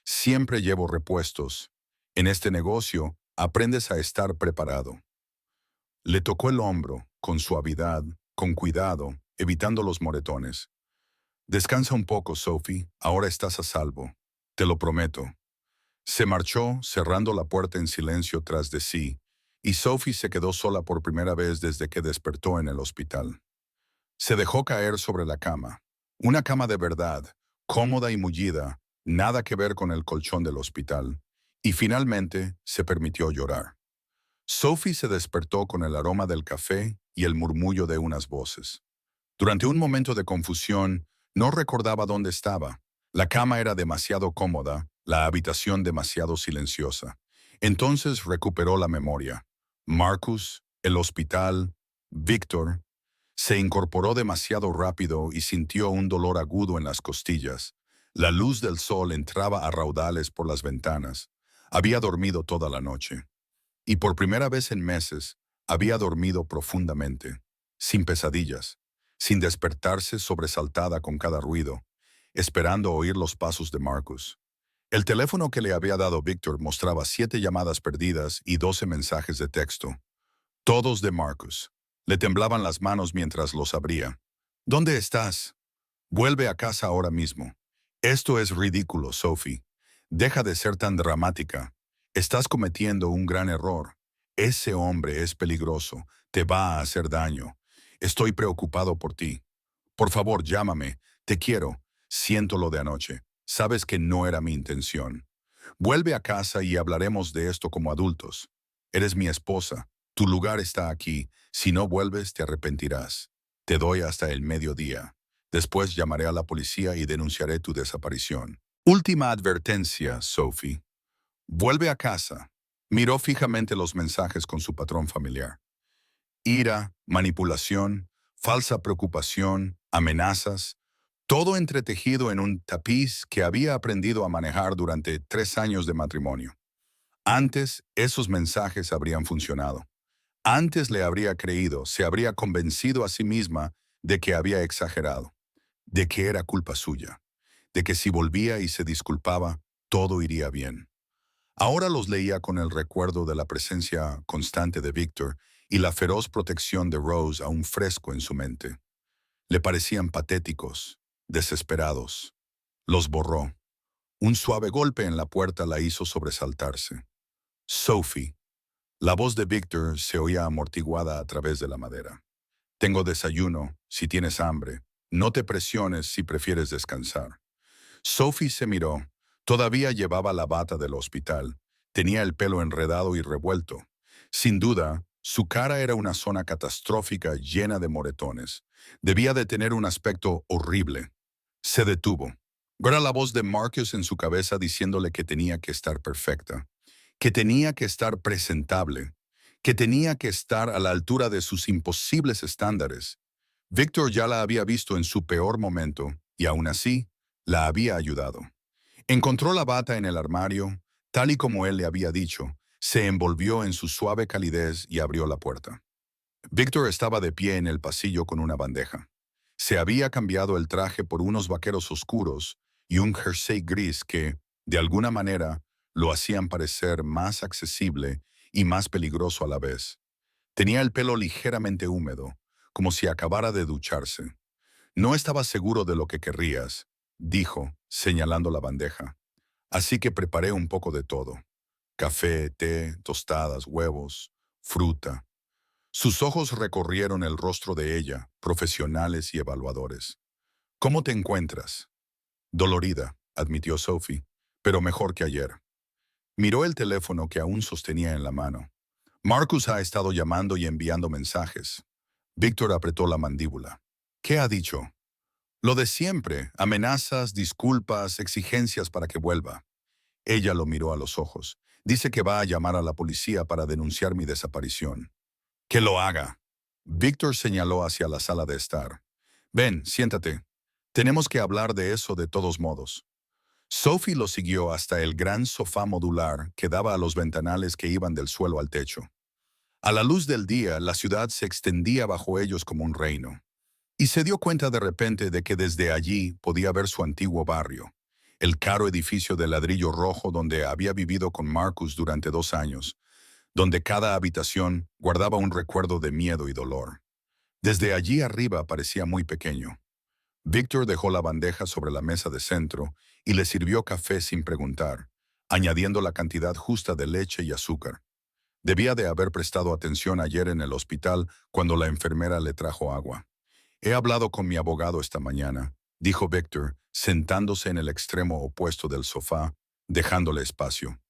Siempre llevo repuestos. En este negocio, aprendes a estar preparado. Le tocó el hombro, con suavidad, con cuidado, evitando los moretones. Descansa un poco, Sophie, ahora estás a salvo. Te lo prometo. Se marchó, cerrando la puerta en silencio tras de sí, y Sophie se quedó sola por primera vez desde que despertó en el hospital. Se dejó caer sobre la cama. Una cama de verdad, cómoda y mullida, nada que ver con el colchón del hospital, y finalmente se permitió llorar. Sophie se despertó con el aroma del café y el murmullo de unas voces. Durante un momento de confusión, no recordaba dónde estaba. La cama era demasiado cómoda, la habitación demasiado silenciosa. Entonces recuperó la memoria. Marcus, el hospital, Víctor. Se incorporó demasiado rápido y sintió un dolor agudo en las costillas. La luz del sol entraba a raudales por las ventanas. Había dormido toda la noche. Y por primera vez en meses, había dormido profundamente, sin pesadillas, sin despertarse sobresaltada con cada ruido, esperando oír los pasos de Marcus. El teléfono que le había dado Víctor mostraba 7 llamadas perdidas y 12 mensajes de texto, todos de Marcus. Le temblaban las manos mientras los abría. ¿Dónde estás? Vuelve a casa ahora mismo. Esto es ridículo, Sophie. Deja de ser tan dramática. Estás cometiendo un gran error. Ese hombre es peligroso. Te va a hacer daño. Estoy preocupado por ti. Por favor, llámame. Te quiero. Siento lo de anoche. Sabes que no era mi intención. Vuelve a casa y hablaremos de esto como adultos. Eres mi esposa. Tu lugar está aquí. Si no vuelves, te arrepentirás. Te doy hasta el mediodía. Después llamaré a la policía y denunciaré tu desaparición. Última advertencia, Sophie. Vuelve a casa. Miró fijamente los mensajes con su patrón familiar. Ira, manipulación, falsa preocupación, amenazas, todo entretejido en un tapiz que había aprendido a manejar durante 3 años de matrimonio. Antes, esos mensajes habrían funcionado. Antes le habría creído, se habría convencido a sí misma de que había exagerado, de que era culpa suya, de que si volvía y se disculpaba, todo iría bien. Ahora los leía con el recuerdo de la presencia constante de Victor y la feroz protección de Rose aún fresco en su mente. Le parecían patéticos, desesperados. Los borró. Un suave golpe en la puerta la hizo sobresaltarse. Sophie. La voz de Victor se oía amortiguada a través de la madera. Tengo desayuno, si tienes hambre. No te presiones si prefieres descansar. Sophie se miró. Todavía llevaba la bata del hospital. Tenía el pelo enredado y revuelto. Sin duda, su cara era una zona catastrófica llena de moretones. Debía de tener un aspecto horrible. Se detuvo. Era la voz de Marcus en su cabeza diciéndole que tenía que estar perfecta, que tenía que estar presentable, que tenía que estar a la altura de sus imposibles estándares. Víctor ya la había visto en su peor momento y aún así la había ayudado. Encontró la bata en el armario, tal y como él le había dicho, se envolvió en su suave calidez y abrió la puerta. Víctor estaba de pie en el pasillo con una bandeja. Se había cambiado el traje por unos vaqueros oscuros y un jersey gris que, de alguna manera, lo hacían parecer más accesible y más peligroso a la vez. Tenía el pelo ligeramente húmedo, como si acabara de ducharse. No estaba seguro de lo que querrías, dijo, señalando la bandeja. Así que preparé un poco de todo. Café, té, tostadas, huevos, fruta. Sus ojos recorrieron el rostro de ella, profesionales y evaluadores. ¿Cómo te encuentras? Dolorida, admitió Sophie, pero mejor que ayer. Miró el teléfono que aún sostenía en la mano. Marcus ha estado llamando y enviando mensajes. Víctor apretó la mandíbula. ¿Qué ha dicho? Lo de siempre, amenazas, disculpas, exigencias para que vuelva. Ella lo miró a los ojos. Dice que va a llamar a la policía para denunciar mi desaparición. Que lo haga. Víctor señaló hacia la sala de estar. Ven, siéntate. Tenemos que hablar de eso de todos modos. Sophie lo siguió hasta el gran sofá modular que daba a los ventanales que iban del suelo al techo. A la luz del día, la ciudad se extendía bajo ellos como un reino. Y se dio cuenta de repente de que desde allí podía ver su antiguo barrio, el caro edificio de ladrillo rojo donde había vivido con Marcus durante 2 años, donde cada habitación guardaba un recuerdo de miedo y dolor. Desde allí arriba parecía muy pequeño. Víctor dejó la bandeja sobre la mesa de centro y le sirvió café sin preguntar, añadiendo la cantidad justa de leche y azúcar. Debía de haber prestado atención ayer en el hospital cuando la enfermera le trajo agua. He hablado con mi abogado esta mañana, dijo Víctor, sentándose en el extremo opuesto del sofá, dejándole espacio.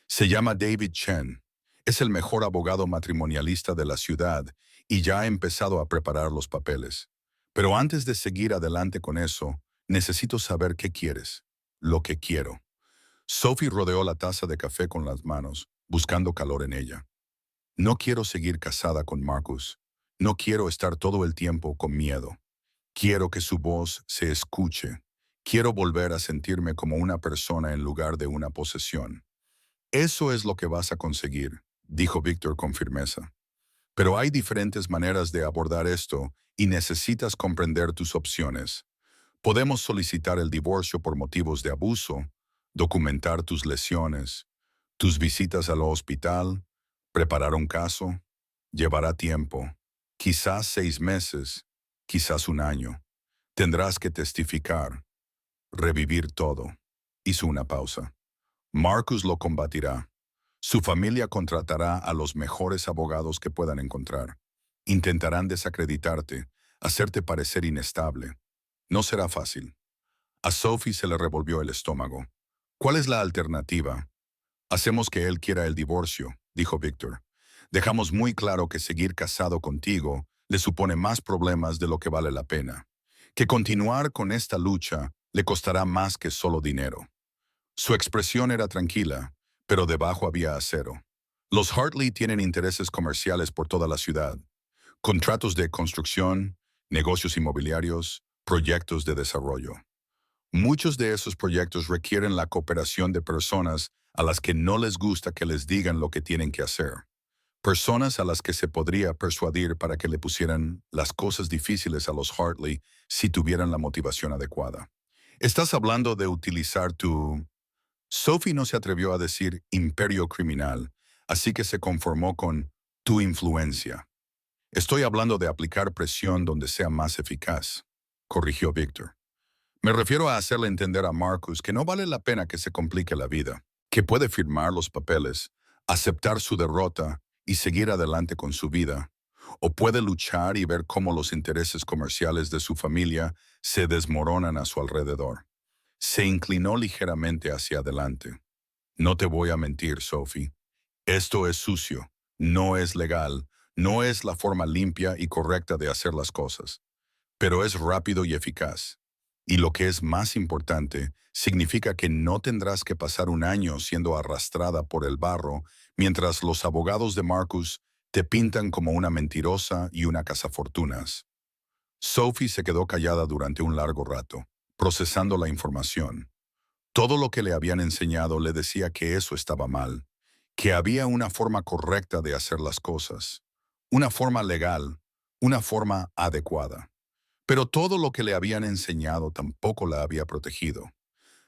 Se llama David Chen. Es el mejor abogado matrimonialista de la ciudad y ya ha empezado a preparar los papeles. Pero antes de seguir adelante con eso, necesito saber qué quieres. Lo que quiero. Sophie rodeó la taza de café con las manos, buscando calor en ella. No quiero seguir casada con Marcus. No quiero estar todo el tiempo con miedo. Quiero que su voz se escuche. Quiero volver a sentirme como una persona en lugar de una posesión. Eso es lo que vas a conseguir, dijo Víctor con firmeza. Pero hay diferentes maneras de abordar esto y necesitas comprender tus opciones. Podemos solicitar el divorcio por motivos de abuso, documentar tus lesiones, tus visitas al hospital, preparar un caso. Llevará tiempo, quizás 6 meses, quizás un año. Tendrás que testificar, revivir todo. Hizo una pausa. Marcus lo combatirá. Su familia contratará a los mejores abogados que puedan encontrar. Intentarán desacreditarte, hacerte parecer inestable. No será fácil. A Sophie se le revolvió el estómago. ¿Cuál es la alternativa? Hacemos que él quiera el divorcio, dijo Víctor. Dejamos muy claro que seguir casado contigo le supone más problemas de lo que vale la pena. Que continuar con esta lucha le costará más que solo dinero. Su expresión era tranquila, pero debajo había acero. Los Hartley tienen intereses comerciales por toda la ciudad. Contratos de construcción, negocios inmobiliarios, proyectos de desarrollo. Muchos de esos proyectos requieren la cooperación de personas a las que no les gusta que les digan lo que tienen que hacer. Personas a las que se podría persuadir para que le pusieran las cosas difíciles a los Hartley si tuvieran la motivación adecuada. Estás hablando de utilizar tu Sophie no se atrevió a decir imperio criminal, así que se conformó con tu influencia. Estoy hablando de aplicar presión donde sea más eficaz, corrigió Victor. Me refiero a hacerle entender a Marcus que no vale la pena que se complique la vida, que puede firmar los papeles, aceptar su derrota y seguir adelante con su vida, o puede luchar y ver cómo los intereses comerciales de su familia se desmoronan a su alrededor. Se inclinó ligeramente hacia adelante. No te voy a mentir, Sophie. Esto es sucio, no es legal, no es la forma limpia y correcta de hacer las cosas, pero es rápido y eficaz. Y lo que es más importante, significa que no tendrás que pasar un año siendo arrastrada por el barro mientras los abogados de Marcus te pintan como una mentirosa y una cazafortunas. Sophie se quedó callada durante un largo rato, procesando la información. Todo lo que le habían enseñado le decía que eso estaba mal, que había una forma correcta de hacer las cosas, una forma legal, una forma adecuada. Pero todo lo que le habían enseñado tampoco la había protegido.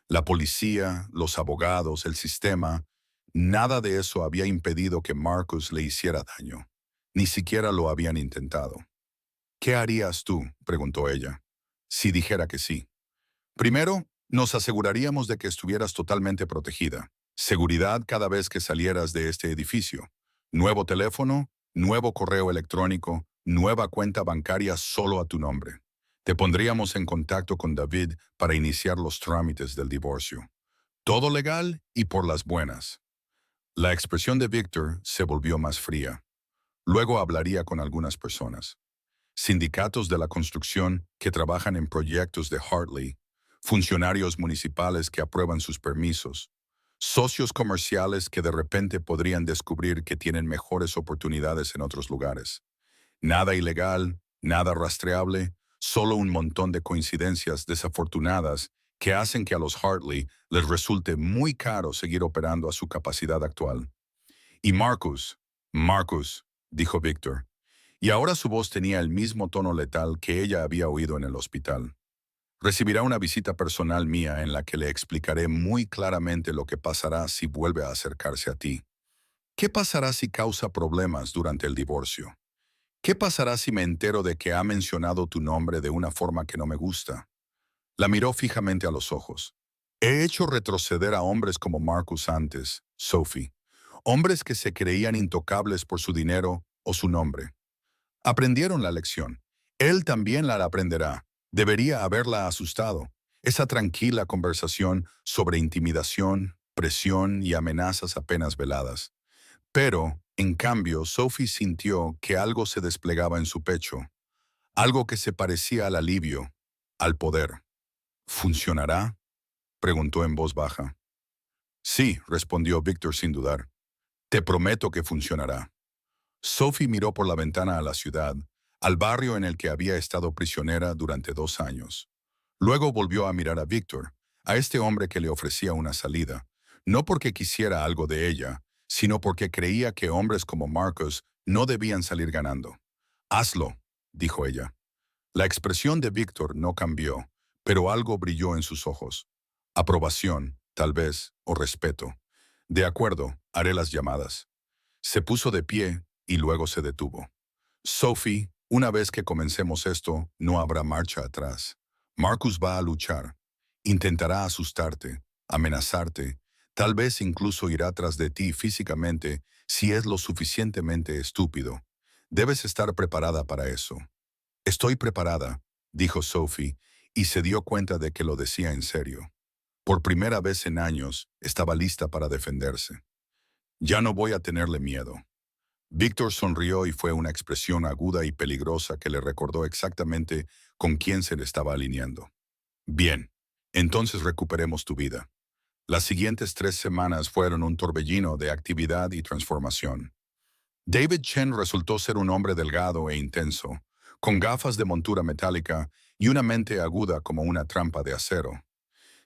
La policía, los abogados, el sistema, nada de eso había impedido que Marcus le hiciera daño. Ni siquiera lo habían intentado. ¿Qué harías tú?, preguntó ella, si dijera que sí. Primero, nos aseguraríamos de que estuvieras totalmente protegida. Seguridad cada vez que salieras de este edificio. Nuevo teléfono, nuevo correo electrónico, nueva cuenta bancaria solo a tu nombre. Te pondríamos en contacto con David para iniciar los trámites del divorcio. Todo legal y por las buenas. La expresión de Victor se volvió más fría. Luego hablaría con algunas personas. Sindicatos de la construcción que trabajan en proyectos de Hartley, funcionarios municipales que aprueban sus permisos, socios comerciales que de repente podrían descubrir que tienen mejores oportunidades en otros lugares. Nada ilegal, nada rastreable, solo un montón de coincidencias desafortunadas que hacen que a los Hartley les resulte muy caro seguir operando a su capacidad actual. Y Marcus, dijo Victor, y ahora su voz tenía el mismo tono letal que ella había oído en el hospital. Recibirá una visita personal mía en la que le explicaré muy claramente lo que pasará si vuelve a acercarse a ti. ¿Qué pasará si causa problemas durante el divorcio? ¿Qué pasará si me entero de que ha mencionado tu nombre de una forma que no me gusta? La miró fijamente a los ojos. He hecho retroceder a hombres como Marcus antes, Sophie. Hombres que se creían intocables por su dinero o su nombre. Aprendieron la lección. Él también la aprenderá. Debería haberla asustado. Esa tranquila conversación sobre intimidación, presión y amenazas apenas veladas. Pero, en cambio, Sophie sintió que algo se desplegaba en su pecho. Algo que se parecía al alivio, al poder. ¿Funcionará?, preguntó en voz baja. Sí, respondió Victor sin dudar. Te prometo que funcionará. Sophie miró por la ventana a la ciudad, al barrio en el que había estado prisionera durante 2 años. Luego volvió a mirar a Victor, a este hombre que le ofrecía una salida, no porque quisiera algo de ella, sino porque creía que hombres como Marcus no debían salir ganando. Hazlo, dijo ella. La expresión de Victor no cambió, pero algo brilló en sus ojos. Aprobación, tal vez, o respeto. De acuerdo, haré las llamadas. Se puso de pie y luego se detuvo. Sophie, una vez que comencemos esto, no habrá marcha atrás. Marcus va a luchar. Intentará asustarte, amenazarte, tal vez incluso irá tras de ti físicamente si es lo suficientemente estúpido. Debes estar preparada para eso. Estoy preparada, dijo Sophie, y se dio cuenta de que lo decía en serio. Por primera vez en años, estaba lista para defenderse. Ya no voy a tenerle miedo. Víctor sonrió y fue una expresión aguda y peligrosa que le recordó exactamente con quién se le estaba alineando. Bien, entonces recuperemos tu vida. Las siguientes 3 semanas fueron un torbellino de actividad y transformación. David Chen resultó ser un hombre delgado e intenso, con gafas de montura metálica y una mente aguda como una trampa de acero.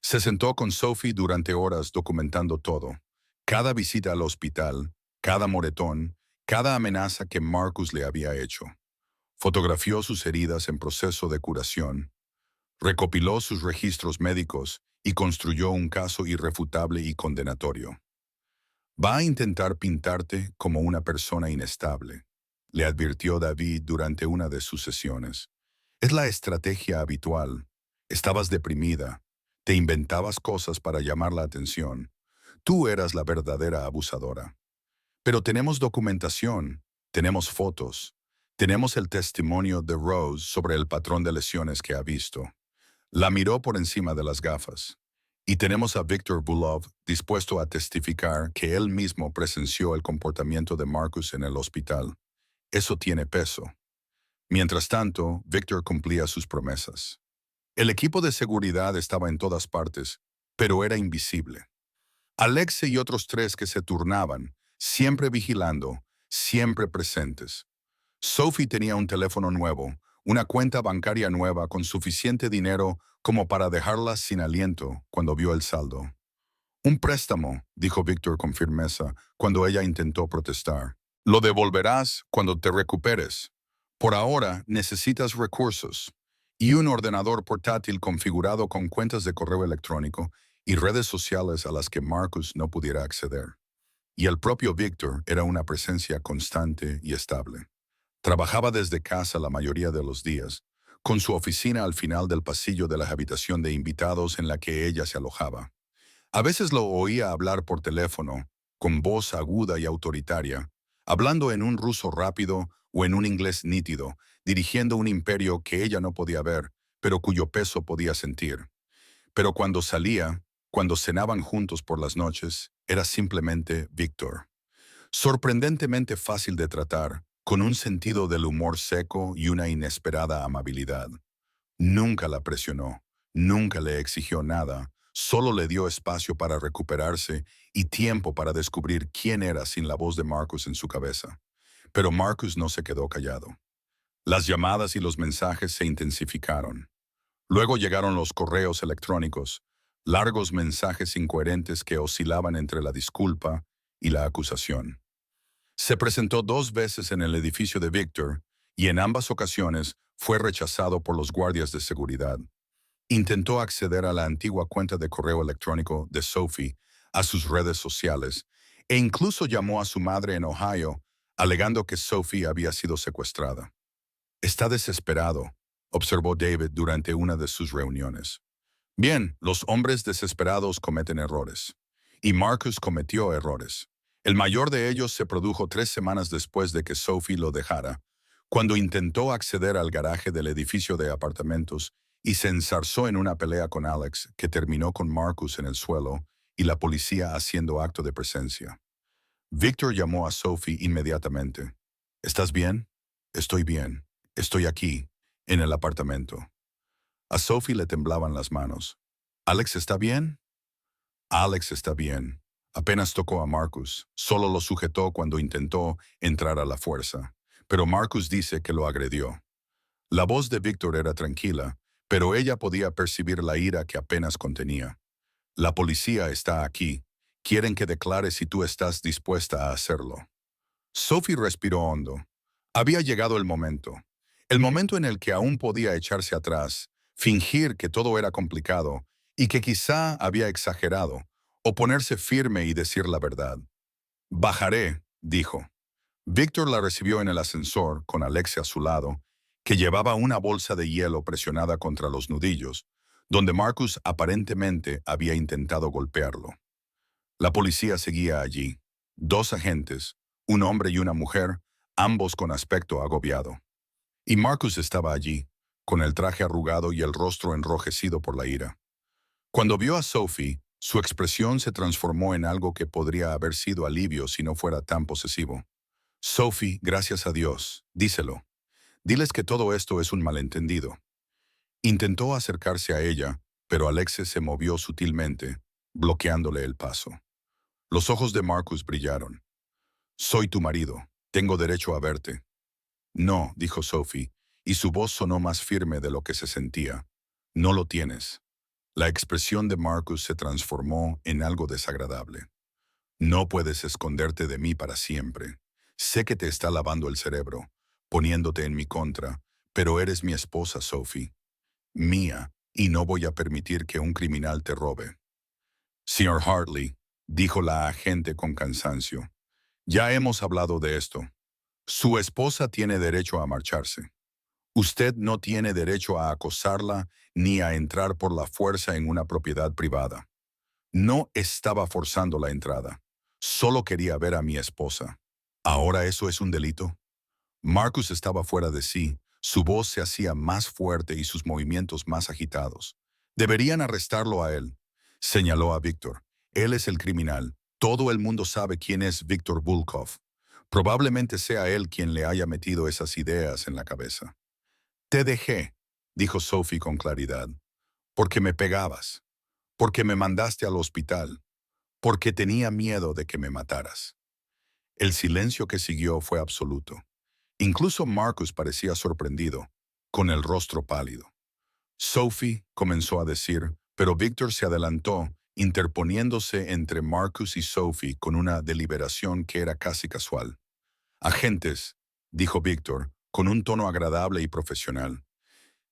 Se sentó con Sophie durante horas documentando todo. Cada visita al hospital, cada moretón, cada amenaza que Marcus le había hecho. Fotografió sus heridas en proceso de curación. Recopiló sus registros médicos y construyó un caso irrefutable y condenatorio. Va a intentar pintarte como una persona inestable, le advirtió David durante una de sus sesiones. Es la estrategia habitual. Estabas deprimida, te inventabas cosas para llamar la atención. Tú eras la verdadera abusadora. Pero tenemos documentación, tenemos fotos, tenemos el testimonio de Rose sobre el patrón de lesiones que ha visto. La miró por encima de las gafas. Y tenemos a Victor Bulov dispuesto a testificar que él mismo presenció el comportamiento de Marcus en el hospital. Eso tiene peso. Mientras tanto, Victor cumplía sus promesas. El equipo de seguridad estaba en todas partes, pero era invisible. Alexe y otros tres que se turnaban, siempre vigilando, siempre presentes. Sophie tenía un teléfono nuevo, una cuenta bancaria nueva con suficiente dinero como para dejarla sin aliento cuando vio el saldo. Un préstamo, dijo Víctor con firmeza cuando ella intentó protestar. Lo devolverás cuando te recuperes. Por ahora necesitas recursos y un ordenador portátil configurado con cuentas de correo electrónico y redes sociales a las que Marcus no pudiera acceder. Y el propio Víctor era una presencia constante y estable. Trabajaba desde casa la mayoría de los días, con su oficina al final del pasillo de la habitación de invitados en la que ella se alojaba. A veces lo oía hablar por teléfono, con voz aguda y autoritaria, hablando en un ruso rápido o en un inglés nítido, dirigiendo un imperio que ella no podía ver, pero cuyo peso podía sentir. Pero cuando salía, cuando cenaban juntos por las noches, era simplemente Víctor. Sorprendentemente fácil de tratar, con un sentido del humor seco y una inesperada amabilidad. Nunca la presionó, nunca le exigió nada, solo le dio espacio para recuperarse y tiempo para descubrir quién era sin la voz de Marcus en su cabeza. Pero Marcus no se quedó callado. Las llamadas y los mensajes se intensificaron. Luego llegaron los correos electrónicos, largos mensajes incoherentes que oscilaban entre la disculpa y la acusación. Se presentó 2 veces en el edificio de Victor y en ambas ocasiones fue rechazado por los guardias de seguridad. Intentó acceder a la antigua cuenta de correo electrónico de Sophie, a sus redes sociales, e incluso llamó a su madre en Ohio, alegando que Sophie había sido secuestrada. Está desesperado, observó David durante una de sus reuniones. Bien, los hombres desesperados cometen errores. Y Marcus cometió errores. El mayor de ellos se produjo 3 semanas después de que Sophie lo dejara, cuando intentó acceder al garaje del edificio de apartamentos y se enzarzó en una pelea con Alex que terminó con Marcus en el suelo y la policía haciendo acto de presencia. Victor llamó a Sophie inmediatamente. ¿Estás bien? Estoy bien. Estoy aquí, en el apartamento. A Sophie le temblaban las manos. ¿Alex está bien? Alex está bien. Apenas tocó a Marcus. Solo lo sujetó cuando intentó entrar a la fuerza. Pero Marcus dice que lo agredió. La voz de Víctor era tranquila, pero ella podía percibir la ira que apenas contenía. La policía está aquí. Quieren que declares si tú estás dispuesta a hacerlo. Sophie respiró hondo. Había llegado el momento. El momento en el que aún podía echarse atrás, fingir que todo era complicado y que quizá había exagerado, o ponerse firme y decir la verdad. Bajaré, dijo. Víctor la recibió en el ascensor, con Alexia a su lado, que llevaba una bolsa de hielo presionada contra los nudillos, donde Marcus aparentemente había intentado golpearlo. La policía seguía allí. 2 agentes, un hombre y una mujer, ambos con aspecto agobiado. Y Marcus estaba allí, con el traje arrugado y el rostro enrojecido por la ira. Cuando vio a Sophie, su expresión se transformó en algo que podría haber sido alivio si no fuera tan posesivo. Sophie, gracias a Dios, díselo. Diles que todo esto es un malentendido. Intentó acercarse a ella, pero Alexis se movió sutilmente, bloqueándole el paso. Los ojos de Marcus brillaron. Soy tu marido. Tengo derecho a verte. No, dijo Sophie, y su voz sonó más firme de lo que se sentía. No lo tienes. La expresión de Marcus se transformó en algo desagradable. No puedes esconderte de mí para siempre. Sé que te está lavando el cerebro, poniéndote en mi contra, pero eres mi esposa, Sophie. Mía, y no voy a permitir que un criminal te robe. Señor Hartley, dijo la agente con cansancio, ya hemos hablado de esto. Su esposa tiene derecho a marcharse. Usted no tiene derecho a acosarla ni a entrar por la fuerza en una propiedad privada. No estaba forzando la entrada. Solo quería ver a mi esposa. ¿Ahora eso es un delito? Marcus estaba fuera de sí. Su voz se hacía más fuerte y sus movimientos más agitados. Deberían arrestarlo a él, señaló a Víctor. Él es el criminal. Todo el mundo sabe quién es Víctor Volkov. Probablemente sea él quien le haya metido esas ideas en la cabeza. Te dejé, dijo Sophie con claridad, porque me pegabas, porque me mandaste al hospital, porque tenía miedo de que me mataras. El silencio que siguió fue absoluto. Incluso Marcus parecía sorprendido, con el rostro pálido. Sophie comenzó a decir, pero Victor se adelantó, interponiéndose entre Marcus y Sophie con una deliberación que era casi casual. Agentes, dijo Victor, con un tono agradable y profesional.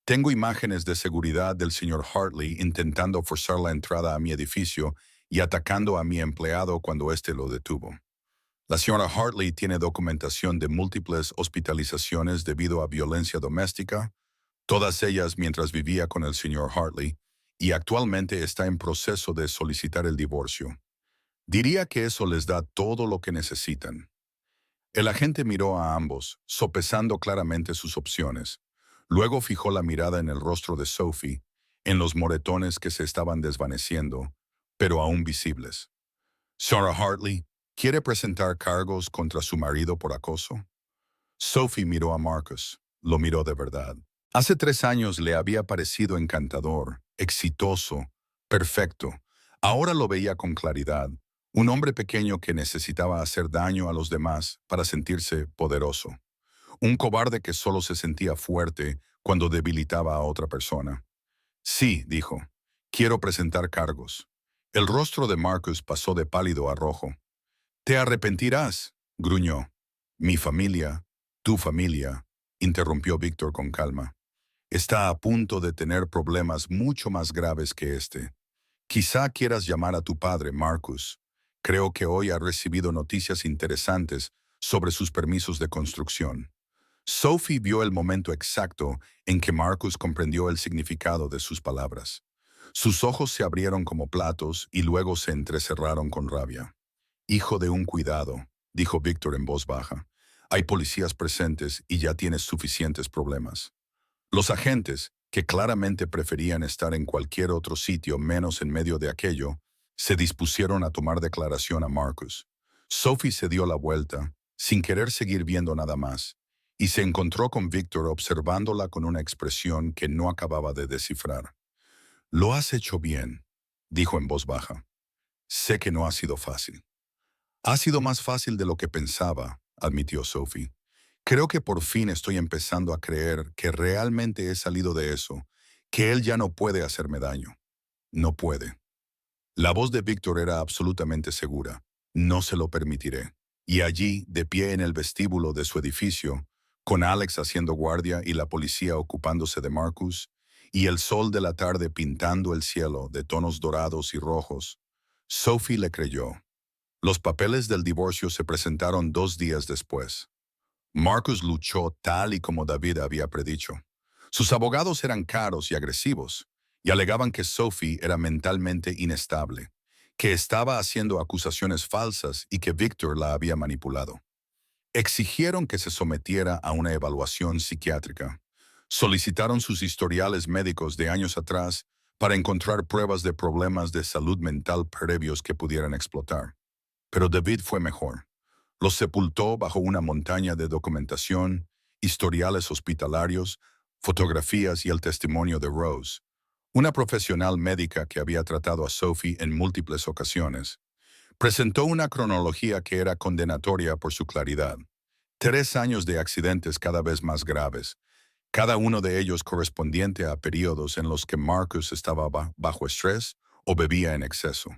Tengo imágenes de seguridad del señor Hartley intentando forzar la entrada a mi edificio y atacando a mi empleado cuando éste lo detuvo. La señora Hartley tiene documentación de múltiples hospitalizaciones debido a violencia doméstica, todas ellas mientras vivía con el señor Hartley, y actualmente está en proceso de solicitar el divorcio. Diría que eso les da todo lo que necesitan. El agente miró a ambos, sopesando claramente sus opciones. Luego fijó la mirada en el rostro de Sophie, en los moretones que se estaban desvaneciendo, pero aún visibles. Sarah Hartley, ¿quiere presentar cargos contra su marido por acoso? Sophie miró a Marcus. Lo miró de verdad. Hace 3 años le había parecido encantador, exitoso, perfecto. Ahora lo veía con claridad. Un hombre pequeño que necesitaba hacer daño a los demás para sentirse poderoso. Un cobarde que solo se sentía fuerte cuando debilitaba a otra persona. Sí, dijo, quiero presentar cargos. El rostro de Marcus pasó de pálido a rojo. Te arrepentirás, gruñó. Mi familia, tu familia, interrumpió Víctor con calma. Está a punto de tener problemas mucho más graves que este. Quizá quieras llamar a tu padre, Marcus. Creo que hoy ha recibido noticias interesantes sobre sus permisos de construcción. Sophie vio el momento exacto en que Marcus comprendió el significado de sus palabras. Sus ojos se abrieron como platos y luego se entrecerraron con rabia. Hijo de un cuidado, dijo Víctor en voz baja. Hay policías presentes y ya tienes suficientes problemas. Los agentes, que claramente preferían estar en cualquier otro sitio menos en medio de aquello, se dispusieron a tomar declaración a Marcus. Sophie se dio la vuelta, sin querer seguir viendo nada más, y se encontró con Víctor observándola con una expresión que no acababa de descifrar. Lo has hecho bien, dijo en voz baja. Sé que no ha sido fácil. Ha sido más fácil de lo que pensaba, admitió Sophie. Creo que por fin estoy empezando a creer que realmente he salido de eso, que él ya no puede hacerme daño. No puede. La voz de Víctor era absolutamente segura. No se lo permitiré. Y allí, de pie en el vestíbulo de su edificio, con Alex haciendo guardia y la policía ocupándose de Marcus, y el sol de la tarde pintando el cielo de tonos dorados y rojos, Sophie le creyó. Los papeles del divorcio se presentaron 2 días después. Marcus luchó tal y como David había predicho. Sus abogados eran caros y agresivos, y alegaban que Sophie era mentalmente inestable, que estaba haciendo acusaciones falsas y que Victor la había manipulado. Exigieron que se sometiera a una evaluación psiquiátrica. Solicitaron sus historiales médicos de años atrás para encontrar pruebas de problemas de salud mental previos que pudieran explotar. Pero David fue mejor. Los sepultó bajo una montaña de documentación, historiales hospitalarios, fotografías y el testimonio de Rose, una profesional médica que había tratado a Sophie en múltiples ocasiones. Presentó una cronología que era condenatoria por su claridad. 3 años de accidentes cada vez más graves, cada uno de ellos correspondiente a periodos en los que Marcus estaba bajo estrés o bebía en exceso.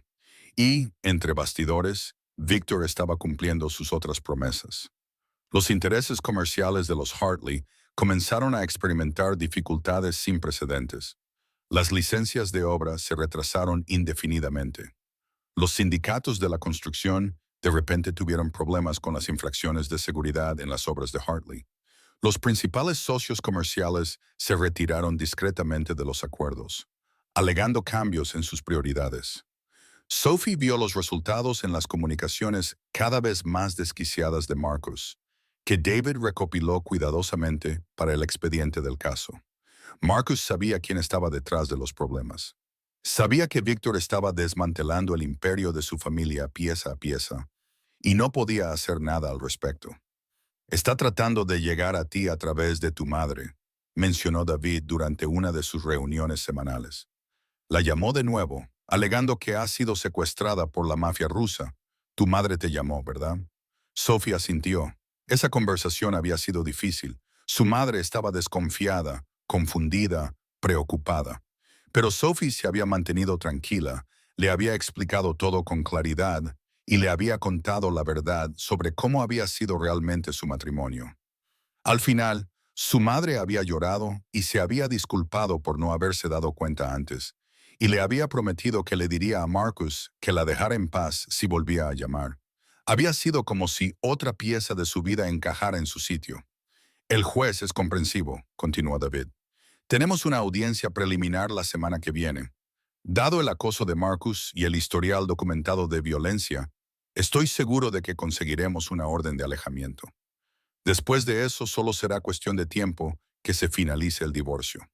Y, entre bastidores, Victor estaba cumpliendo sus otras promesas. Los intereses comerciales de los Hartley comenzaron a experimentar dificultades sin precedentes. Las licencias de obra se retrasaron indefinidamente. Los sindicatos de la construcción de repente tuvieron problemas con las infracciones de seguridad en las obras de Hartley. Los principales socios comerciales se retiraron discretamente de los acuerdos, alegando cambios en sus prioridades. Sophie vio los resultados en las comunicaciones cada vez más desquiciadas de Marcus, que David recopiló cuidadosamente para el expediente del caso. Marcus sabía quién estaba detrás de los problemas. Sabía que Victor estaba desmantelando el imperio de su familia pieza a pieza, y no podía hacer nada al respecto. Está tratando de llegar a ti a través de tu madre, mencionó David durante una de sus reuniones semanales. La llamó de nuevo, alegando que ha sido secuestrada por la mafia rusa. Tu madre te llamó, ¿verdad? Sophie asintió. Esa conversación había sido difícil. Su madre estaba desconfiada, confundida, preocupada. Pero Sophie se había mantenido tranquila, le había explicado todo con claridad y le había contado la verdad sobre cómo había sido realmente su matrimonio. Al final, su madre había llorado y se había disculpado por no haberse dado cuenta antes, y le había prometido que le diría a Marcus que la dejara en paz si volvía a llamar. Había sido como si otra pieza de su vida encajara en su sitio. El juez es comprensivo, continuó David. Tenemos una audiencia preliminar la semana que viene. Dado el acoso de Marcus y el historial documentado de violencia, estoy seguro de que conseguiremos una orden de alejamiento. Después de eso, solo será cuestión de tiempo que se finalice el divorcio.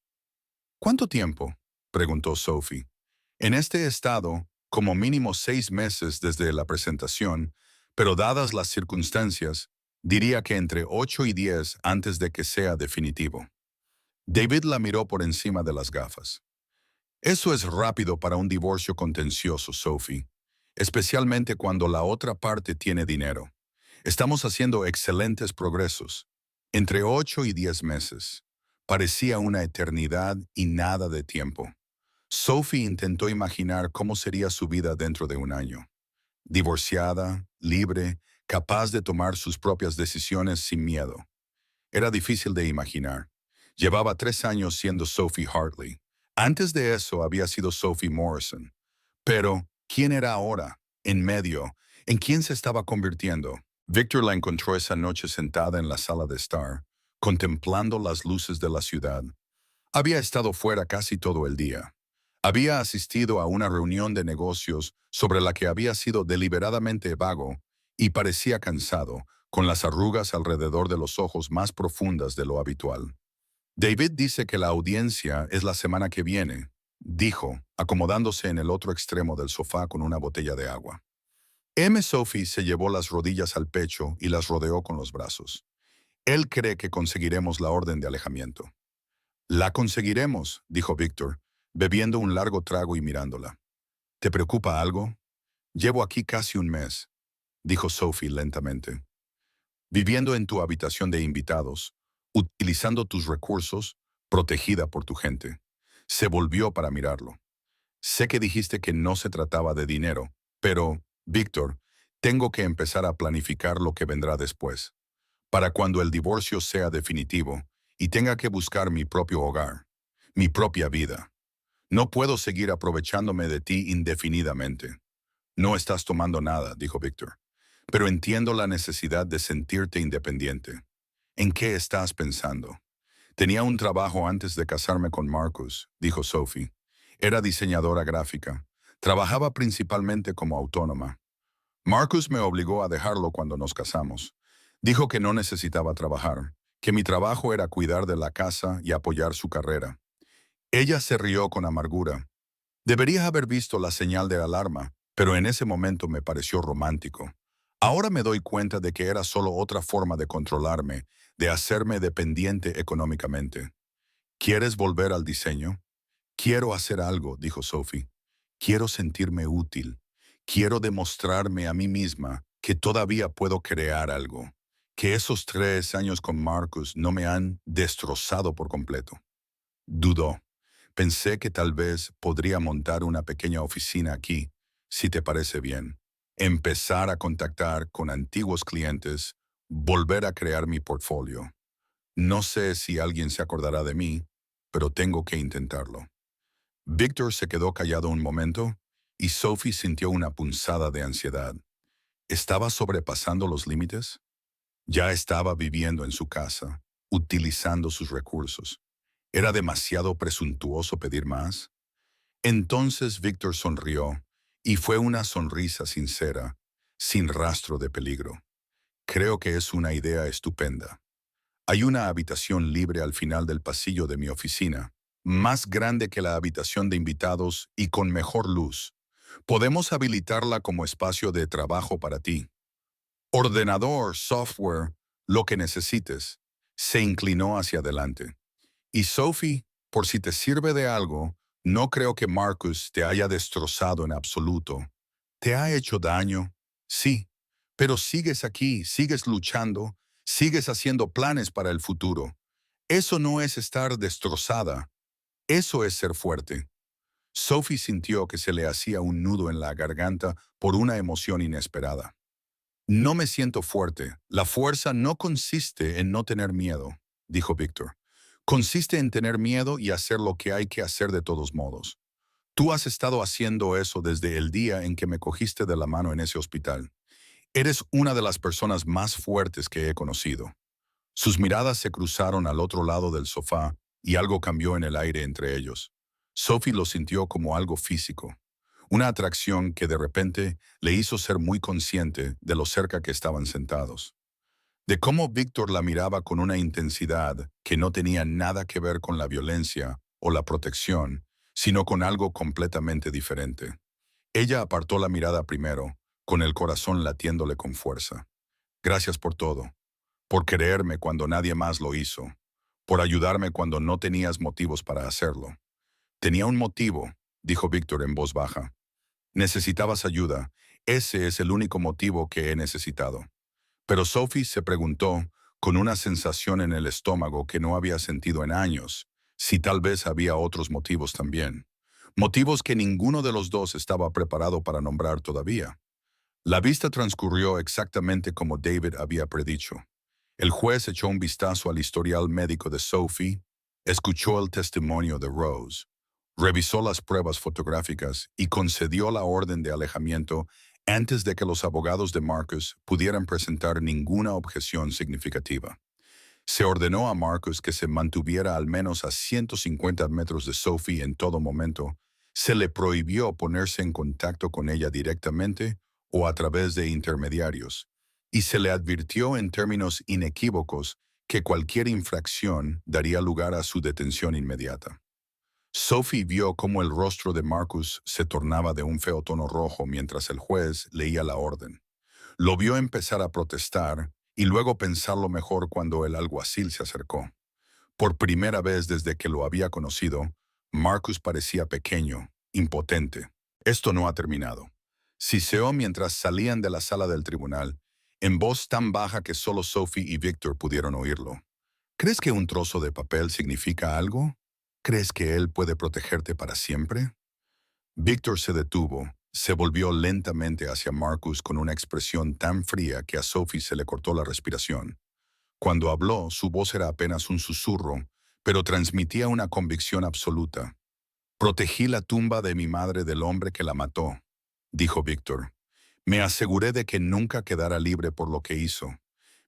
¿Cuánto tiempo?, preguntó Sophie. En este estado, como mínimo 6 meses desde la presentación, pero dadas las circunstancias, diría que entre 8 y 10 antes de que sea definitivo. David la miró por encima de las gafas. Eso es rápido para un divorcio contencioso, Sophie, especialmente cuando la otra parte tiene dinero. Estamos haciendo excelentes progresos. Entre 8 y 10 meses. Parecía una eternidad y nada de tiempo. Sophie intentó imaginar cómo sería su vida dentro de un año. Divorciada, libre, capaz de tomar sus propias decisiones sin miedo. Era difícil de imaginar. Llevaba 3 años siendo Sophie Hartley. Antes de eso había sido Sophie Morrison. Pero, ¿quién era ahora? En medio. ¿En quién se estaba convirtiendo? Victor la encontró esa noche sentada en la sala de estar, contemplando las luces de la ciudad. Había estado fuera casi todo el día. Había asistido a una reunión de negocios sobre la que había sido deliberadamente vago y parecía cansado, con las arrugas alrededor de los ojos más profundas de lo habitual. David dice que la audiencia es la semana que viene, dijo, acomodándose en el otro extremo del sofá con una botella de agua. Sophie se llevó las rodillas al pecho y las rodeó con los brazos. Él cree que conseguiremos la orden de alejamiento. La conseguiremos, dijo Víctor, bebiendo un largo trago y mirándola. ¿Te preocupa algo? Llevo aquí casi un mes, dijo Sophie lentamente. Viviendo en tu habitación de invitados, utilizando tus recursos, protegida por tu gente. Se volvió para mirarlo. Sé que dijiste que no se trataba de dinero, pero, Víctor, tengo que empezar a planificar lo que vendrá después. Para cuando el divorcio sea definitivo y tenga que buscar mi propio hogar, mi propia vida. No puedo seguir aprovechándome de ti indefinidamente. No estás tomando nada, dijo Víctor, pero entiendo la necesidad de sentirte independiente. ¿En qué estás pensando? Tenía un trabajo antes de casarme con Marcus, dijo Sophie. Era diseñadora gráfica. Trabajaba principalmente como autónoma. Marcus me obligó a dejarlo cuando nos casamos. Dijo que no necesitaba trabajar, que mi trabajo era cuidar de la casa y apoyar su carrera. Ella se rió con amargura. Debería haber visto la señal de alarma, pero en ese momento me pareció romántico. Ahora me doy cuenta de que era solo otra forma de controlarme, de hacerme dependiente económicamente. ¿Quieres volver al diseño? Quiero hacer algo, dijo Sophie. Quiero sentirme útil. Quiero demostrarme a mí misma que todavía puedo crear algo. Que esos 3 años con Marcus no me han destrozado por completo. Dudó. Pensé que tal vez podría montar una pequeña oficina aquí, si te parece bien. Empezar a contactar con antiguos clientes, volver a crear mi portfolio. No sé si alguien se acordará de mí, pero tengo que intentarlo. Victor se quedó callado un momento y Sophie sintió una punzada de ansiedad. ¿Estaba sobrepasando los límites? Ya estaba viviendo en su casa, utilizando sus recursos. ¿Era demasiado presuntuoso pedir más? Entonces Victor sonrió, y fue una sonrisa sincera, sin rastro de peligro. Creo que es una idea estupenda. Hay una habitación libre al final del pasillo de mi oficina, más grande que la habitación de invitados y con mejor luz. Podemos habilitarla como espacio de trabajo para ti. Ordenador, software, lo que necesites. Se inclinó hacia adelante. Y Sophie, por si te sirve de algo, no creo que Marcus te haya destrozado en absoluto. ¿Te ha hecho daño? Sí, pero sigues aquí, sigues luchando, sigues haciendo planes para el futuro. Eso no es estar destrozada, eso es ser fuerte. Sophie sintió que se le hacía un nudo en la garganta por una emoción inesperada. No me siento fuerte. La fuerza no consiste en no tener miedo, dijo Víctor. Consiste en tener miedo y hacer lo que hay que hacer de todos modos. Tú has estado haciendo eso desde el día en que me cogiste de la mano en ese hospital. Eres una de las personas más fuertes que he conocido. Sus miradas se cruzaron al otro lado del sofá y algo cambió en el aire entre ellos. Sophie lo sintió como algo físico, una atracción que de repente le hizo ser muy consciente de lo cerca que estaban sentados, de cómo Víctor la miraba con una intensidad que no tenía nada que ver con la violencia o la protección, sino con algo completamente diferente. Ella apartó la mirada primero, con el corazón latiéndole con fuerza. Gracias por todo, por creerme cuando nadie más lo hizo, por ayudarme cuando no tenías motivos para hacerlo. Tenía un motivo, dijo Víctor en voz baja. Necesitabas ayuda. Ese es el único motivo que he necesitado. Pero Sophie se preguntó, con una sensación en el estómago que no había sentido en años, si tal vez había otros motivos también. Motivos que ninguno de los dos estaba preparado para nombrar todavía. La vista transcurrió exactamente como David había predicho. El juez echó un vistazo al historial médico de Sophie, escuchó el testimonio de Rose, revisó las pruebas fotográficas y concedió la orden de alejamiento antes de que los abogados de Marcus pudieran presentar ninguna objeción significativa. Se ordenó a Marcus que se mantuviera al menos a 150 metros de Sophie en todo momento. Se le prohibió ponerse en contacto con ella directamente o a través de intermediarios, y se le advirtió en términos inequívocos que cualquier infracción daría lugar a su detención inmediata. Sophie vio cómo el rostro de Marcus se tornaba de un feo tono rojo mientras el juez leía la orden. Lo vio empezar a protestar y luego pensarlo mejor cuando el alguacil se acercó. Por primera vez desde que lo había conocido, Marcus parecía pequeño, impotente. Esto no ha terminado. Siseó mientras salían de la sala del tribunal, en voz tan baja que solo Sophie y Victor pudieron oírlo. ¿Crees que un trozo de papel significa algo? ¿Crees que él puede protegerte para siempre? Víctor se detuvo, se volvió lentamente hacia Marcus con una expresión tan fría que a Sophie se le cortó la respiración. Cuando habló, su voz era apenas un susurro, pero transmitía una convicción absoluta. Protegí la tumba de mi madre del hombre que la mató, dijo Víctor. Me aseguré de que nunca quedara libre por lo que hizo.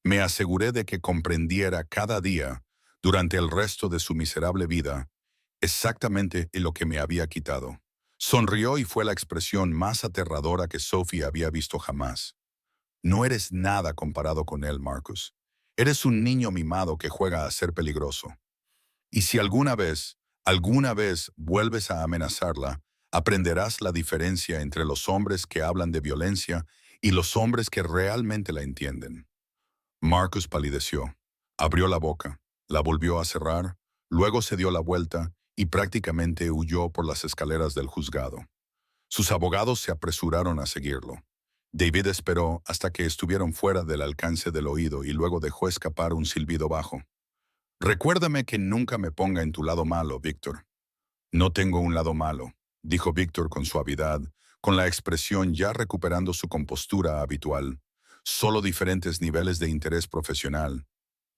Me aseguré de que comprendiera cada día, durante el resto de su miserable vida, exactamente lo que me había quitado. Sonrió y fue la expresión más aterradora que Sophie había visto jamás. No eres nada comparado con él, Marcus. Eres un niño mimado que juega a ser peligroso. Y si alguna vez vuelves a amenazarla, aprenderás la diferencia entre los hombres que hablan de violencia y los hombres que realmente la entienden. Marcus palideció, abrió la boca, la volvió a cerrar, luego se dio la vuelta y prácticamente huyó por las escaleras del juzgado. Sus abogados se apresuraron a seguirlo. David esperó hasta que estuvieron fuera del alcance del oído y luego dejó escapar un silbido bajo. Recuérdame que nunca me ponga en tu lado malo, Víctor. No tengo un lado malo, dijo Víctor con suavidad, con la expresión ya recuperando su compostura habitual. Solo diferentes niveles de interés profesional.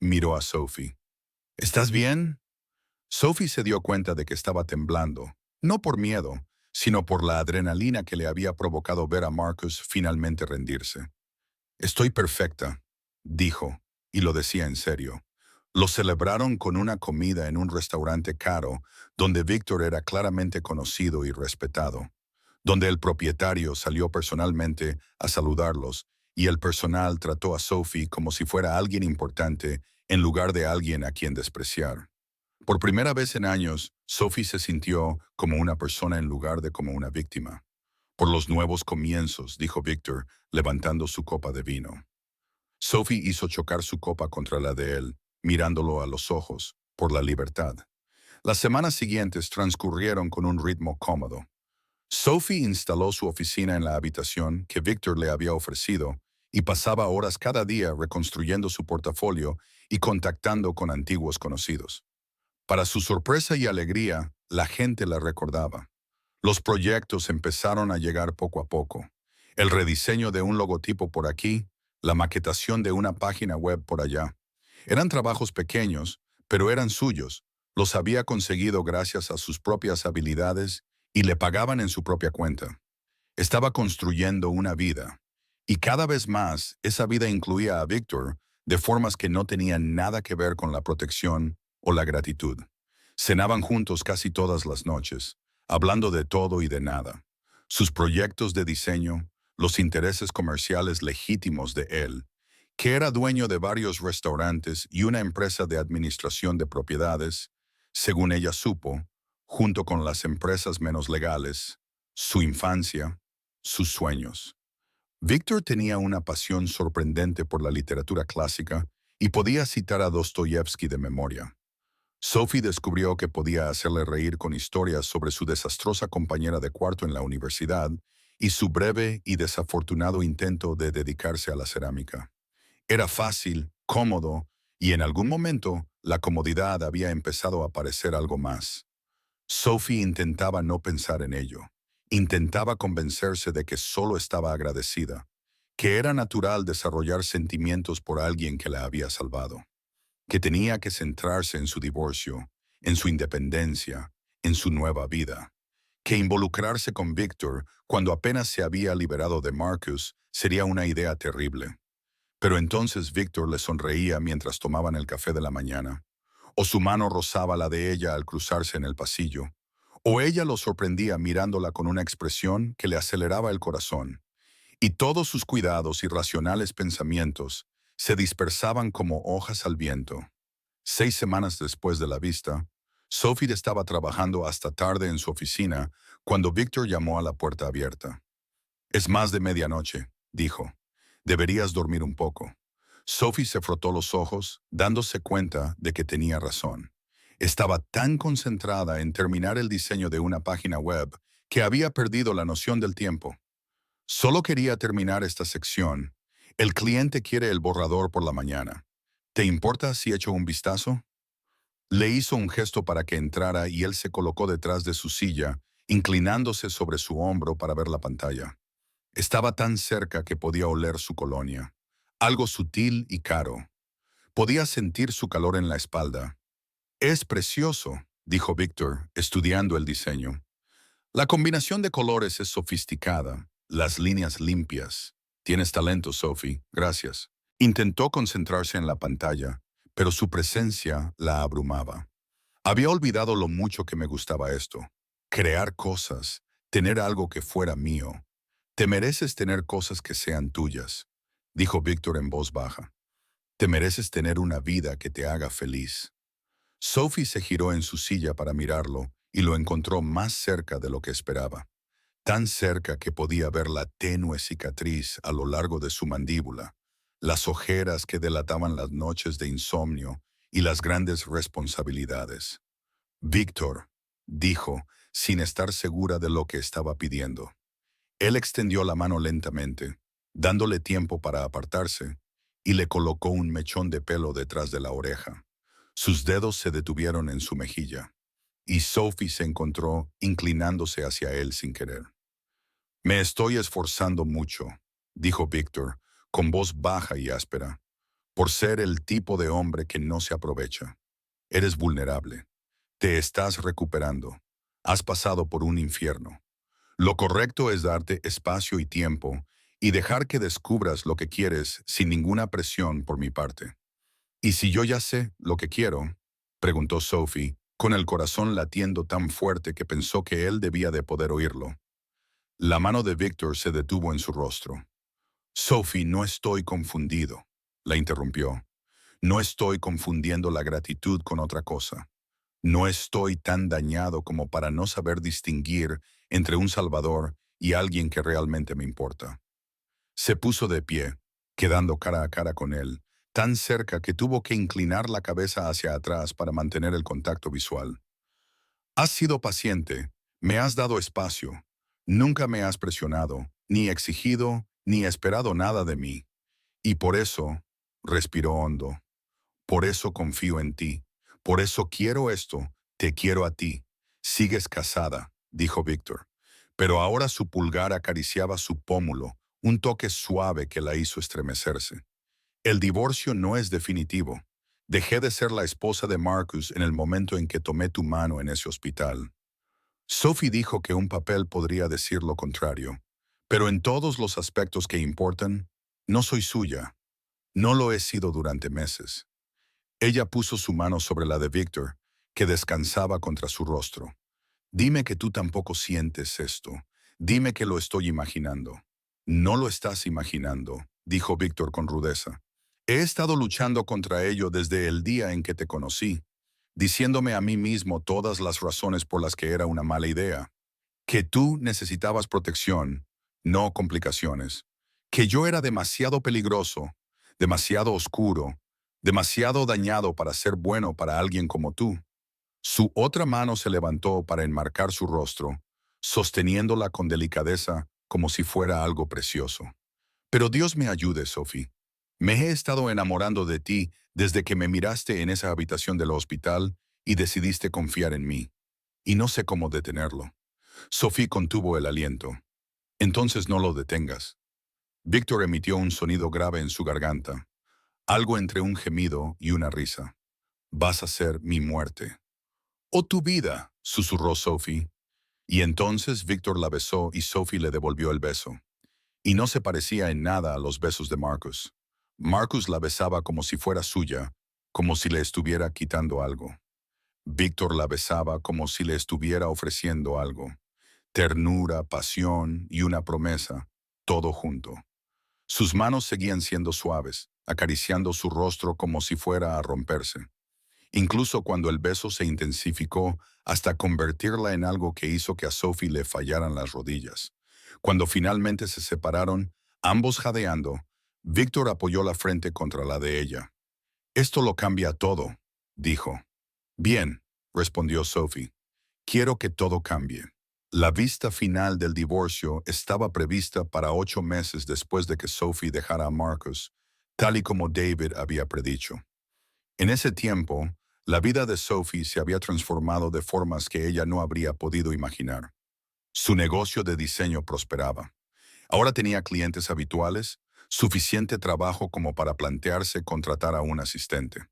Miró a Sophie. ¿Estás bien? Sophie se dio cuenta de que estaba temblando, No por miedo, sino por la adrenalina que le había provocado ver a Marcus finalmente rendirse. Estoy perfecta, dijo, y lo decía en serio. Lo celebraron con una comida en un restaurante caro, donde Víctor era claramente conocido y respetado, donde el propietario salió personalmente a saludarlos y el personal trató a Sophie como si fuera alguien importante en lugar de alguien a quien despreciar. Por primera vez en años, Sophie se sintió como una persona en lugar de como una víctima. Por los nuevos comienzos, dijo Víctor, levantando su copa de vino. Sophie hizo chocar su copa contra la de él, mirándolo a los ojos, por la libertad. Las semanas siguientes transcurrieron con un ritmo cómodo. Sophie instaló su oficina en la habitación que Víctor le había ofrecido y pasaba horas cada día reconstruyendo su portafolio y contactando con antiguos conocidos. Para su sorpresa y alegría, la gente la recordaba. Los proyectos empezaron a llegar poco a poco. El rediseño de un logotipo por aquí, la maquetación de una página web por allá. Eran trabajos pequeños, pero eran suyos. Los había conseguido gracias a sus propias habilidades y le pagaban en su propia cuenta. Estaba construyendo una vida. Y cada vez más, esa vida incluía a Víctor de formas que no tenían nada que ver con la protección o la gratitud. Cenaban juntos casi todas las noches, hablando de todo y de nada. Sus proyectos de diseño, los intereses comerciales legítimos de él, que era dueño de varios restaurantes y una empresa de administración de propiedades, según ella supo, junto con las empresas menos legales, su infancia, sus sueños. Víctor tenía una pasión sorprendente por la literatura clásica y podía citar a Dostoyevsky de memoria. Sophie descubrió que podía hacerle reír con historias sobre su desastrosa compañera de cuarto en la universidad y su breve y desafortunado intento de dedicarse a la cerámica. Era fácil, cómodo, y en algún momento la comodidad había empezado a parecer algo más. Sophie intentaba no pensar en ello. Intentaba convencerse de que solo estaba agradecida, que era natural desarrollar sentimientos por alguien que la había salvado, que tenía que centrarse en su divorcio, en su independencia, en su nueva vida, que involucrarse con Victor cuando apenas se había liberado de Marcus sería una idea terrible. Pero entonces Victor le sonreía mientras tomaban el café de la mañana, o su mano rozaba la de ella al cruzarse en el pasillo, o ella lo sorprendía mirándola con una expresión que le aceleraba el corazón, y todos sus cuidados y racionales pensamientos se dispersaban como hojas al viento. 6 semanas después de la vista, Sophie estaba trabajando hasta tarde en su oficina cuando Victor llamó a la puerta abierta. «Es más de medianoche», dijo. «Deberías dormir un poco». Sophie se frotó los ojos, dándose cuenta de que tenía razón. Estaba tan concentrada en terminar el diseño de una página web que había perdido la noción del tiempo. Solo quería terminar esta sección. El cliente quiere el borrador por la mañana. ¿Te importa si echo un vistazo? Le hizo un gesto para que entrara y él se colocó detrás de su silla, inclinándose sobre su hombro para ver la pantalla. Estaba tan cerca que podía oler su colonia, algo sutil y caro. Podía sentir su calor en la espalda. «Es precioso», dijo Víctor, estudiando el diseño. «La combinación de colores es sofisticada, las líneas limpias. Tienes talento, Sophie, gracias». Intentó concentrarse en la pantalla, pero su presencia la abrumaba. Había olvidado lo mucho que me gustaba esto. Crear cosas, tener algo que fuera mío. «Te mereces tener cosas que sean tuyas», dijo Víctor en voz baja. «Te mereces tener una vida que te haga feliz». Sophie se giró en su silla para mirarlo y lo encontró más cerca de lo que esperaba. Tan cerca que podía ver la tenue cicatriz a lo largo de su mandíbula, las ojeras que delataban las noches de insomnio y las grandes responsabilidades. «Víctor», dijo, sin estar segura de lo que estaba pidiendo. Él extendió la mano lentamente, dándole tiempo para apartarse, y le colocó un mechón de pelo detrás de la oreja. Sus dedos se detuvieron en su mejilla, y Sophie se encontró inclinándose hacia él sin querer. «Me estoy esforzando mucho», dijo Víctor, con voz baja y áspera, «por ser el tipo de hombre que no se aprovecha. Eres vulnerable. Te estás recuperando. Has pasado por un infierno. Lo correcto es darte espacio y tiempo y dejar que descubras lo que quieres sin ninguna presión por mi parte. ¿Y si yo ya sé lo que quiero?, preguntó Sophie, con el corazón latiendo tan fuerte que pensó que él debía de poder oírlo. La mano de Victor se detuvo en su rostro. Sophie, no estoy confundido, la interrumpió. No estoy confundiendo la gratitud con otra cosa. No estoy tan dañado como para no saber distinguir entre un salvador y alguien que realmente me importa. Se puso de pie, quedando cara a cara con él, tan cerca que tuvo que inclinar la cabeza hacia atrás para mantener el contacto visual. Has sido paciente, me has dado espacio, nunca me has presionado, ni exigido, ni esperado nada de mí. Y por eso, respiró hondo, por eso confío en ti, por eso quiero esto, te quiero a ti. Sigues casada, dijo Víctor. Pero ahora su pulgar acariciaba su pómulo, un toque suave que la hizo estremecerse. El divorcio no es definitivo. Dejé de ser la esposa de Marcus en el momento en que tomé tu mano en ese hospital. Sophie dijo que un papel podría decir lo contrario, pero en todos los aspectos que importan, no soy suya. No lo he sido durante meses. Ella puso su mano sobre la de Victor, que descansaba contra su rostro. Dime que tú tampoco sientes esto. Dime que lo estoy imaginando. No lo estás imaginando, dijo Víctor con rudeza. He estado luchando contra ello desde el día en que te conocí, diciéndome a mí mismo todas las razones por las que era una mala idea. Que tú necesitabas protección, no complicaciones. Que yo era demasiado peligroso, demasiado oscuro, demasiado dañado para ser bueno para alguien como tú. Su otra mano se levantó para enmarcar su rostro, sosteniéndola con delicadeza como si fuera algo precioso. Pero Dios me ayude, Sophie. Me he estado enamorando de ti desde que me miraste en esa habitación del hospital y decidiste confiar en mí. Y no sé cómo detenerlo. Sophie contuvo el aliento. Entonces no lo detengas. Víctor emitió un sonido grave en su garganta, algo entre un gemido y una risa. Vas a ser mi muerte. ¡Oh, tu vida!, susurró Sophie. Y entonces Víctor la besó y Sophie le devolvió el beso. Y no se parecía en nada a los besos de Marcus. Marcus la besaba como si fuera suya, como si le estuviera quitando algo. Víctor la besaba como si le estuviera ofreciendo algo. Ternura, pasión y una promesa, todo junto. Sus manos seguían siendo suaves, acariciando su rostro como si fuera a romperse. Incluso cuando el beso se intensificó hasta convertirla en algo que hizo que a Sophie le fallaran las rodillas. Cuando finalmente se separaron, ambos jadeando, Víctor apoyó la frente contra la de ella. Esto lo cambia todo, dijo. Bien, respondió Sophie. Quiero que todo cambie. La vista final del divorcio estaba prevista para 8 meses después de que Sophie dejara a Marcus, tal y como David había predicho. En ese tiempo, la vida de Sophie se había transformado de formas que ella no habría podido imaginar. Su negocio de diseño prosperaba. Ahora tenía clientes habituales, suficiente trabajo como para plantearse contratar a un asistente.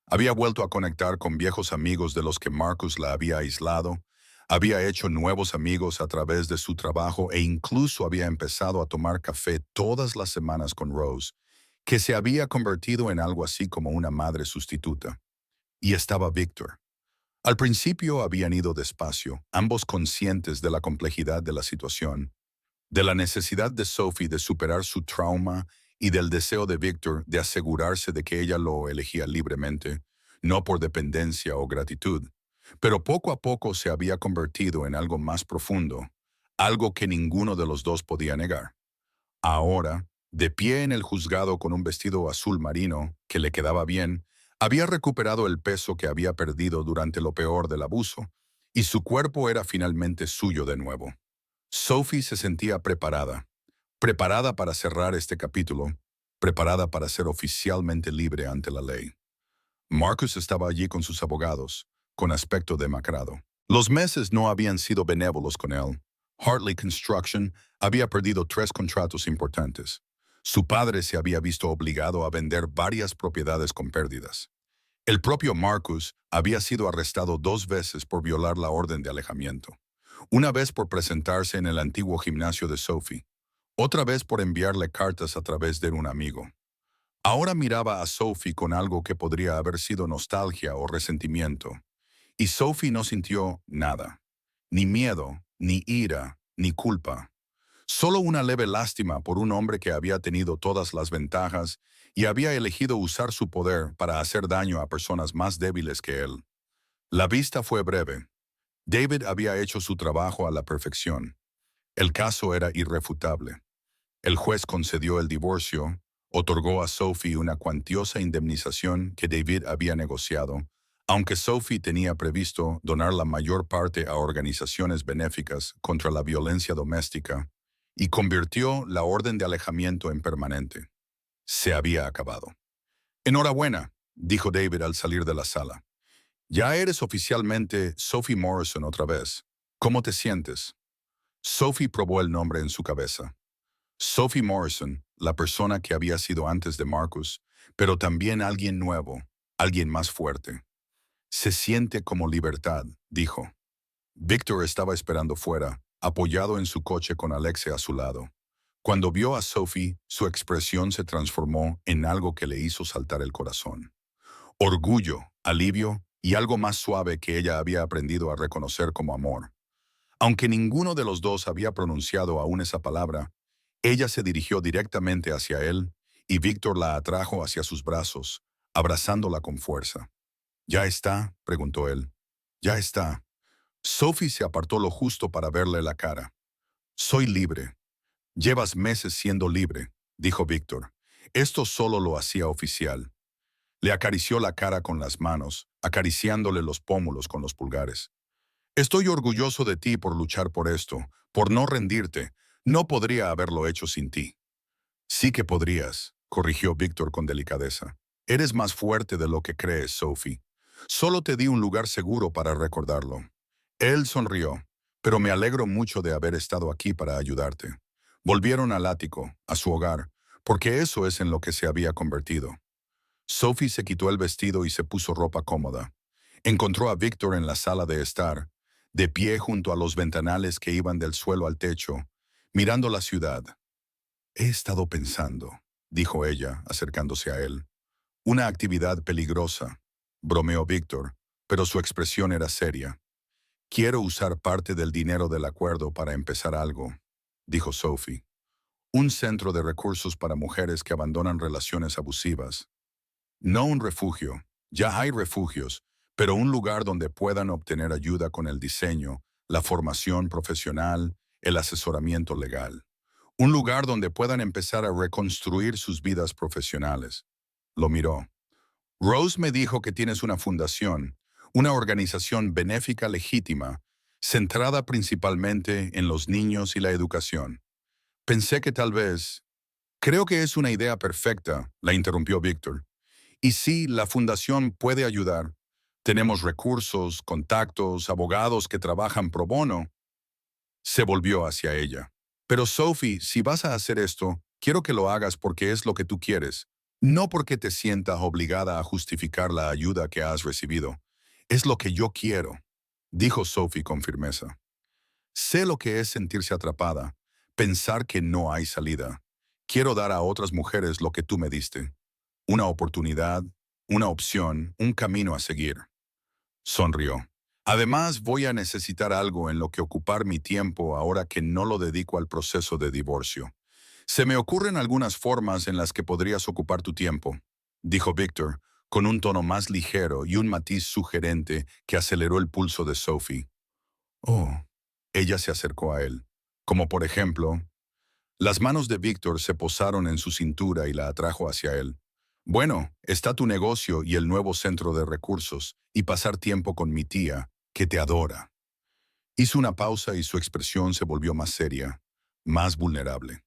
Había vuelto a conectar con viejos amigos de los que Marcus la había aislado, había hecho nuevos amigos a través de su trabajo e incluso había empezado a tomar café todas las semanas con Rose, que se había convertido en algo así como una madre sustituta. Y estaba Víctor. Al principio habían ido despacio, ambos conscientes de la complejidad de la situación, de la necesidad de Sophie de superar su trauma y del deseo de Víctor de asegurarse de que ella lo elegía libremente, no por dependencia o gratitud. Pero poco a poco se había convertido en algo más profundo, algo que ninguno de los dos podía negar. Ahora, de pie en el juzgado con un vestido azul marino que le quedaba bien, había recuperado el peso que había perdido durante lo peor del abuso, y su cuerpo era finalmente suyo de nuevo. Sophie se sentía preparada, preparada para cerrar este capítulo, preparada para ser oficialmente libre ante la ley. Marcus estaba allí con sus abogados, con aspecto demacrado. Los meses no habían sido benévolos con él. Hartley Construction había perdido 3 contratos importantes. Su padre se había visto obligado a vender varias propiedades con pérdidas. El propio Marcus había sido arrestado 2 veces por violar la orden de alejamiento. Una vez por presentarse en el antiguo gimnasio de Sophie, otra vez por enviarle cartas a través de un amigo. Ahora miraba a Sophie con algo que podría haber sido nostalgia o resentimiento, y Sophie no sintió nada, ni miedo, ni ira, ni culpa. Solo una leve lástima por un hombre que había tenido todas las ventajas y había elegido usar su poder para hacer daño a personas más débiles que él. La vista fue breve. David había hecho su trabajo a la perfección. El caso era irrefutable. El juez concedió el divorcio, otorgó a Sophie una cuantiosa indemnización que David había negociado, aunque Sophie tenía previsto donar la mayor parte a organizaciones benéficas contra la violencia doméstica, y convirtió la orden de alejamiento en permanente. Se había acabado. Enhorabuena, dijo David al salir de la sala. Ya eres oficialmente Sophie Morrison otra vez. ¿Cómo te sientes? Sophie probó el nombre en su cabeza. Sophie Morrison, la persona que había sido antes de Marcus, pero también alguien nuevo, alguien más fuerte. Se siente como libertad, dijo. Victor estaba esperando fuera, apoyado en su coche con Alexia a su lado. Cuando vio a Sophie, su expresión se transformó en algo que le hizo saltar el corazón. Orgullo, alivio y algo más suave que ella había aprendido a reconocer como amor. Aunque ninguno de los dos había pronunciado aún esa palabra, ella se dirigió directamente hacia él y Víctor la atrajo hacia sus brazos, abrazándola con fuerza. ¿Ya está?, preguntó él. Ya está. Sophie se apartó lo justo para verle la cara. Soy libre. Llevas meses siendo libre, dijo Víctor. Esto solo lo hacía oficial. Le acarició la cara con las manos, acariciándole los pómulos con los pulgares. Estoy orgulloso de ti por luchar por esto, por no rendirte. No podría haberlo hecho sin ti. Sí que podrías, corrigió Víctor con delicadeza. Eres más fuerte de lo que crees, Sophie. Solo te di un lugar seguro para recordarlo. Él sonrió, pero me alegro mucho de haber estado aquí para ayudarte. Volvieron al ático, a su hogar, porque eso es en lo que se había convertido. Sophie se quitó el vestido y se puso ropa cómoda. Encontró a Víctor en la sala de estar, de pie junto a los ventanales que iban del suelo al techo, mirando la ciudad. He estado pensando, dijo ella, acercándose a él. Una actividad peligrosa, bromeó Víctor, pero su expresión era seria. Quiero usar parte del dinero del acuerdo para empezar algo, dijo Sophie. Un centro de recursos para mujeres que abandonan relaciones abusivas. No un refugio, ya hay refugios, pero un lugar donde puedan obtener ayuda con el diseño, la formación profesional, el asesoramiento legal. Un lugar donde puedan empezar a reconstruir sus vidas profesionales. Lo miró. Rose me dijo que tienes una fundación, una organización benéfica legítima, centrada principalmente en los niños y la educación. Pensé que tal vez... Creo que es una idea perfecta, la interrumpió Víctor. Y sí, la fundación puede ayudar. Tenemos recursos, contactos, abogados que trabajan pro bono. Se volvió hacia ella. Pero Sophie, si vas a hacer esto, quiero que lo hagas porque es lo que tú quieres, no porque te sientas obligada a justificar la ayuda que has recibido. Es lo que yo quiero, dijo Sophie con firmeza. Sé lo que es sentirse atrapada, pensar que no hay salida. Quiero dar a otras mujeres lo que tú me diste. Una oportunidad, una opción, un camino a seguir. Sonrió. Además, voy a necesitar algo en lo que ocupar mi tiempo ahora que no lo dedico al proceso de divorcio. Se me ocurren algunas formas en las que podrías ocupar tu tiempo, dijo Víctor, con un tono más ligero y un matiz sugerente que aceleró el pulso de Sophie. Oh, ella se acercó a él. Como por ejemplo, las manos de Víctor se posaron en su cintura y la atrajo hacia él. Bueno, está tu negocio y el nuevo centro de recursos, y pasar tiempo con mi tía, que te adora. Hizo una pausa y su expresión se volvió más seria, más vulnerable.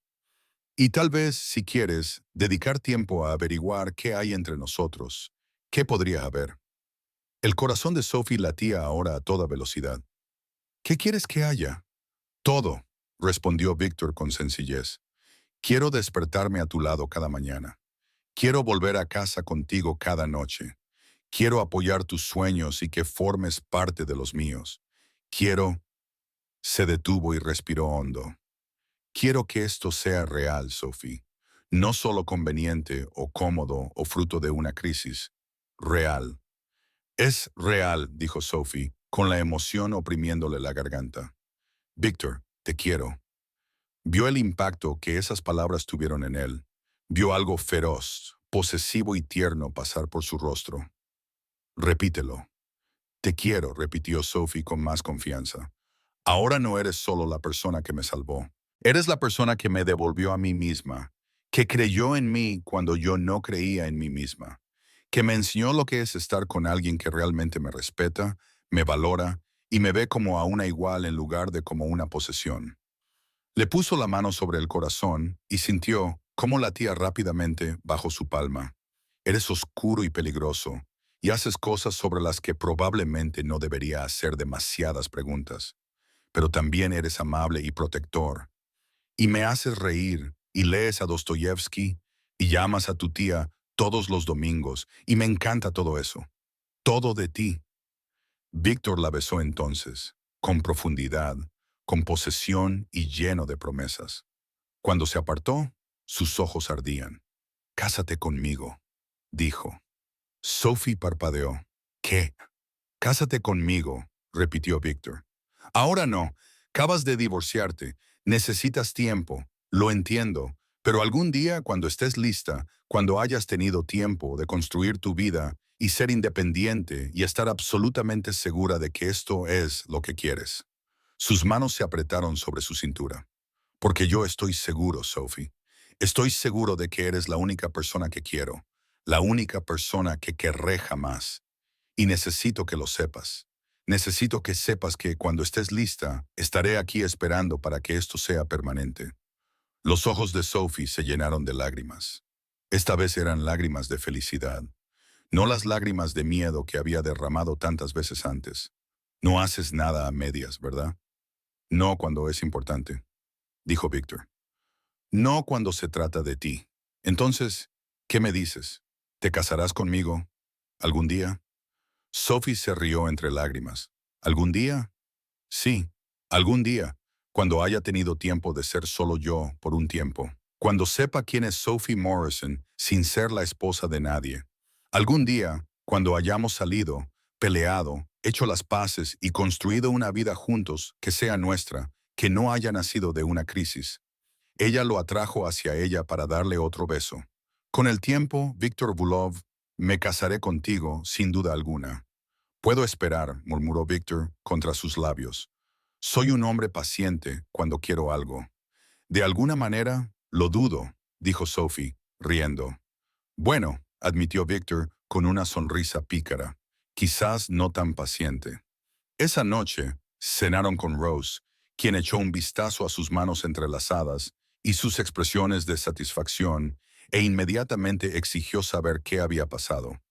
Y tal vez, si quieres, dedicar tiempo a averiguar qué hay entre nosotros. ¿Qué podría haber? El corazón de Sophie latía ahora a toda velocidad. ¿Qué quieres que haya? Todo, respondió Víctor con sencillez. Quiero despertarme a tu lado cada mañana. Quiero volver a casa contigo cada noche. Quiero apoyar tus sueños y que formes parte de los míos. Quiero... Se detuvo y respiró hondo. Quiero que esto sea real, Sophie. No solo conveniente o cómodo o fruto de una crisis. Real. Es real, dijo Sophie, con la emoción oprimiéndole la garganta. Victor, te quiero. Vio el impacto que esas palabras tuvieron en él. Vio algo feroz, posesivo y tierno pasar por su rostro. Repítelo. Te quiero, repitió Sophie con más confianza. Ahora no eres solo la persona que me salvó. Eres la persona que me devolvió a mí misma, que creyó en mí cuando yo no creía en mí misma, que me enseñó lo que es estar con alguien que realmente me respeta, me valora y me ve como a una igual en lugar de como una posesión. Le puso la mano sobre el corazón y sintió cómo latía rápidamente bajo su palma. Eres oscuro y peligroso, y haces cosas sobre las que probablemente no debería hacer demasiadas preguntas. Pero también eres amable y protector. Y me haces reír, y lees a Dostoyevsky, y llamas a tu tía todos los domingos, y me encanta todo eso. Todo de ti. Víctor la besó entonces, con profundidad, con posesión y lleno de promesas. Cuando se apartó, sus ojos ardían. «Cásate conmigo», dijo. Sophie parpadeó. «¿Qué?» «Cásate conmigo», repitió Víctor. «Ahora no. Acabas de divorciarte. Necesitas tiempo. Lo entiendo. Pero algún día, cuando estés lista, cuando hayas tenido tiempo de construir tu vida y ser independiente y estar absolutamente segura de que esto es lo que quieres». Sus manos se apretaron sobre su cintura. «Porque yo estoy seguro, Sophie. Estoy seguro de que eres la única persona que quiero, la única persona que querré jamás. Y necesito que lo sepas. Necesito que sepas que cuando estés lista, estaré aquí esperando para que esto sea permanente». Los ojos de Sophie se llenaron de lágrimas. Esta vez eran lágrimas de felicidad, no las lágrimas de miedo que había derramado tantas veces antes. «No haces nada a medias, ¿verdad?» «No cuando es importante», dijo Víctor. «No cuando se trata de ti. Entonces, ¿qué me dices? ¿Te casarás conmigo algún día?» Sophie se rió entre lágrimas. «¿Algún día?» «Sí, algún día, cuando haya tenido tiempo de ser solo yo por un tiempo. Cuando sepa quién es Sophie Morrison sin ser la esposa de nadie. Algún día, cuando hayamos salido, peleado, hecho las paces y construido una vida juntos que sea nuestra, que no haya nacido de una crisis». Ella lo atrajo hacia ella para darle otro beso. «Con el tiempo, Víctor Bulov, me casaré contigo, sin duda alguna». «Puedo esperar», murmuró Víctor contra sus labios. «Soy un hombre paciente cuando quiero algo». «De alguna manera, lo dudo», dijo Sophie, riendo. «Bueno», admitió Víctor con una sonrisa pícara. «Quizás no tan paciente». Esa noche, cenaron con Rose, quien echó un vistazo a sus manos entrelazadas y sus expresiones de satisfacción, e inmediatamente exigió saber qué había pasado.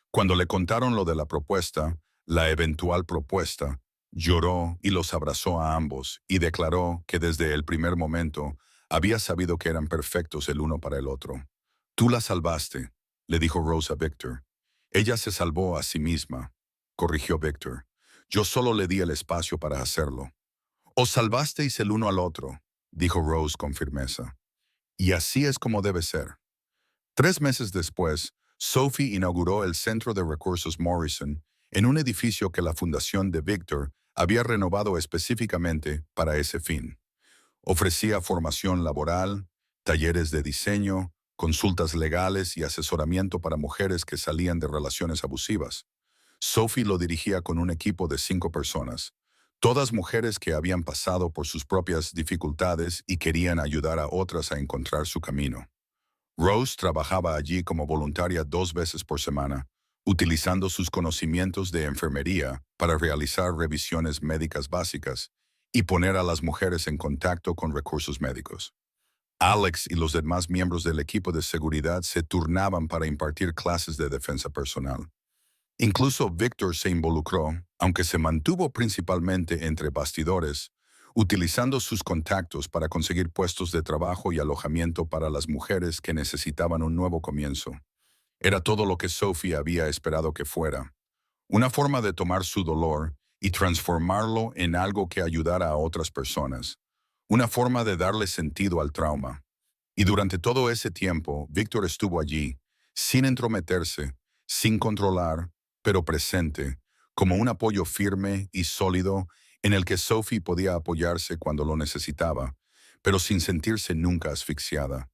Cuando le contaron lo de la propuesta, la eventual propuesta, lloró y los abrazó a ambos y declaró que desde el primer momento había sabido que eran perfectos el uno para el otro. «Tú la salvaste», le dijo Rose a Victor. «Ella se salvó a sí misma», corrigió Victor. «Yo solo le di el espacio para hacerlo». «Os salvasteis el uno al otro», dijo Rose con firmeza. «Y así es como debe ser». 3 meses después, Sophie inauguró el Centro de Recursos Morrison en un edificio que la Fundación de Victor había renovado específicamente para ese fin. Ofrecía formación laboral, talleres de diseño, consultas legales y asesoramiento para mujeres que salían de relaciones abusivas. Sophie lo dirigía con un equipo de 5 personas, todas mujeres que habían pasado por sus propias dificultades y querían ayudar a otras a encontrar su camino. Rose trabajaba allí como voluntaria 2 veces por semana, utilizando sus conocimientos de enfermería para realizar revisiones médicas básicas y poner a las mujeres en contacto con recursos médicos. Alex y los demás miembros del equipo de seguridad se turnaban para impartir clases de defensa personal. Incluso Victor se involucró, aunque se mantuvo principalmente entre bastidores, utilizando sus contactos para conseguir puestos de trabajo y alojamiento para las mujeres que necesitaban un nuevo comienzo. Era todo lo que Sophie había esperado que fuera. Una forma de tomar su dolor y transformarlo en algo que ayudara a otras personas. Una forma de darle sentido al trauma. Y durante todo ese tiempo, Víctor estuvo allí, sin entrometerse, sin controlar, pero presente, como un apoyo firme y sólido en el que Sophie podía apoyarse cuando lo necesitaba, pero sin sentirse nunca asfixiada.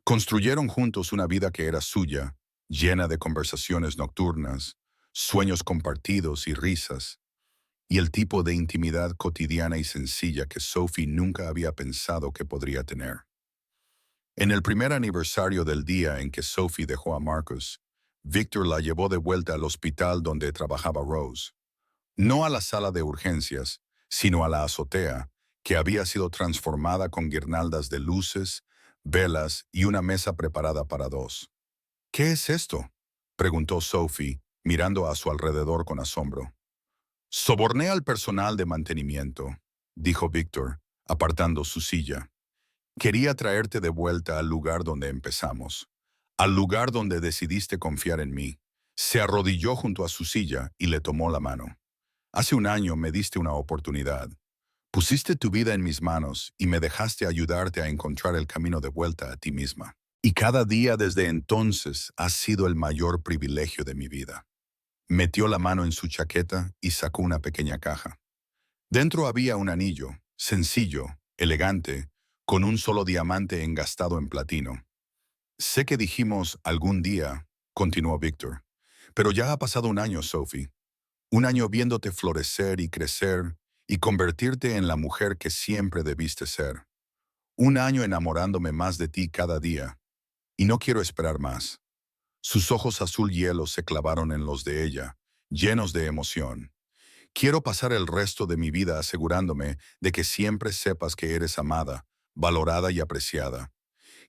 Construyeron juntos una vida que era suya, llena de conversaciones nocturnas, sueños compartidos y risas, y el tipo de intimidad cotidiana y sencilla que Sophie nunca había pensado que podría tener. En el primer aniversario del día en que Sophie dejó a Marcus, Victor la llevó de vuelta al hospital donde trabajaba Rose. No a la sala de urgencias, sino a la azotea, que había sido transformada con guirnaldas de luces, velas y una mesa preparada para dos. ¿Qué es esto?, preguntó Sophie, mirando a su alrededor con asombro. Soborné al personal de mantenimiento, dijo Victor, apartando su silla. Quería traerte de vuelta al lugar donde empezamos, al lugar donde decidiste confiar en mí. Se arrodilló junto a su silla y le tomó la mano. Hace un año me diste una oportunidad. Pusiste tu vida en mis manos y me dejaste ayudarte a encontrar el camino de vuelta a ti misma. Y cada día desde entonces ha sido el mayor privilegio de mi vida. Metió la mano en su chaqueta y sacó una pequeña caja. Dentro había un anillo, sencillo, elegante, con un solo diamante engastado en platino. Sé que dijimos algún día, continuó Víctor, pero ya ha pasado un año, Sophie. Un año viéndote florecer y crecer y convertirte en la mujer que siempre debiste ser. Un año enamorándome más de ti cada día. Y no quiero esperar más. Sus ojos azul hielo se clavaron en los de ella, llenos de emoción. Quiero pasar el resto de mi vida asegurándome de que siempre sepas que eres amada, valorada y apreciada.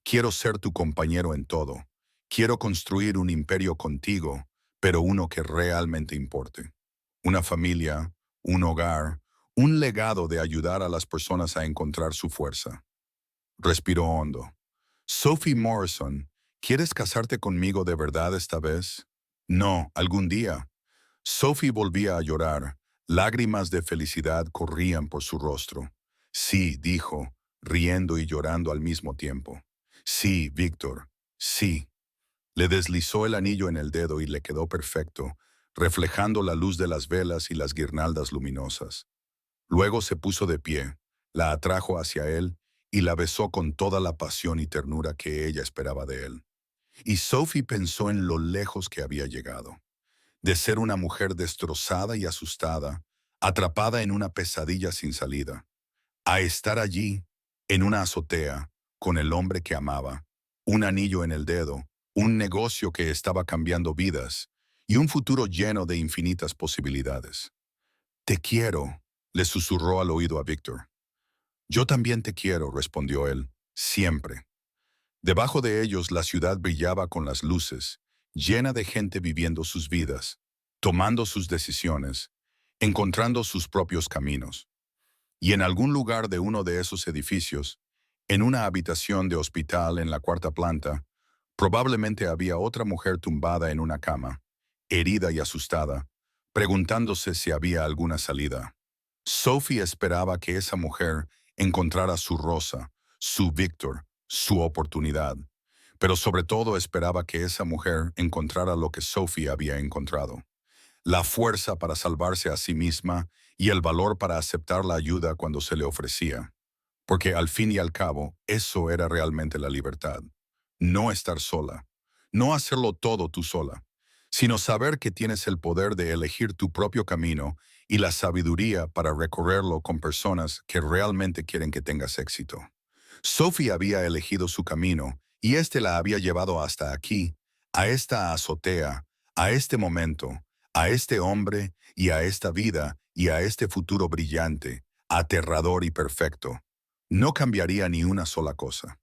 Quiero ser tu compañero en todo. Quiero construir un imperio contigo, pero uno que realmente importe. Una familia, un hogar, un legado de ayudar a las personas a encontrar su fuerza. Respiró hondo. Sophie Morrison, ¿quieres casarte conmigo de verdad esta vez? No, algún día. Sophie volvía a llorar. Lágrimas de felicidad corrían por su rostro. Sí, dijo, riendo y llorando al mismo tiempo. Sí, Víctor, sí. Le deslizó el anillo en el dedo y le quedó perfecto, reflejando la luz de las velas y las guirnaldas luminosas. Luego se puso de pie, la atrajo hacia él y la besó con toda la pasión y ternura que ella esperaba de él. Y Sophie pensó en lo lejos que había llegado, de ser una mujer destrozada y asustada, atrapada en una pesadilla sin salida, a estar allí, en una azotea, con el hombre que amaba, un anillo en el dedo, un negocio que estaba cambiando vidas y un futuro lleno de infinitas posibilidades. Te quiero, le susurró al oído a Víctor. Yo también te quiero, respondió él, siempre. Debajo de ellos la ciudad brillaba con las luces, llena de gente viviendo sus vidas, tomando sus decisiones, encontrando sus propios caminos. Y en algún lugar de uno de esos edificios, en una habitación de hospital en la cuarta planta, probablemente había otra mujer tumbada en una cama, herida y asustada, preguntándose si había alguna salida. Sophie esperaba que esa mujer encontrara su Rosa, su Víctor, su oportunidad, pero sobre todo esperaba que esa mujer encontrara lo que Sophie había encontrado: la fuerza para salvarse a sí misma y el valor para aceptar la ayuda cuando se le ofrecía. Porque al fin y al cabo, eso era realmente la libertad. No estar sola, no hacerlo todo tú sola, sino saber que tienes el poder de elegir tu propio camino y la sabiduría para recorrerlo con personas que realmente quieren que tengas éxito. Sophie había elegido su camino y éste la había llevado hasta aquí, a esta azotea, a este momento, a este hombre y a esta vida y a este futuro brillante, aterrador y perfecto. No cambiaría ni una sola cosa.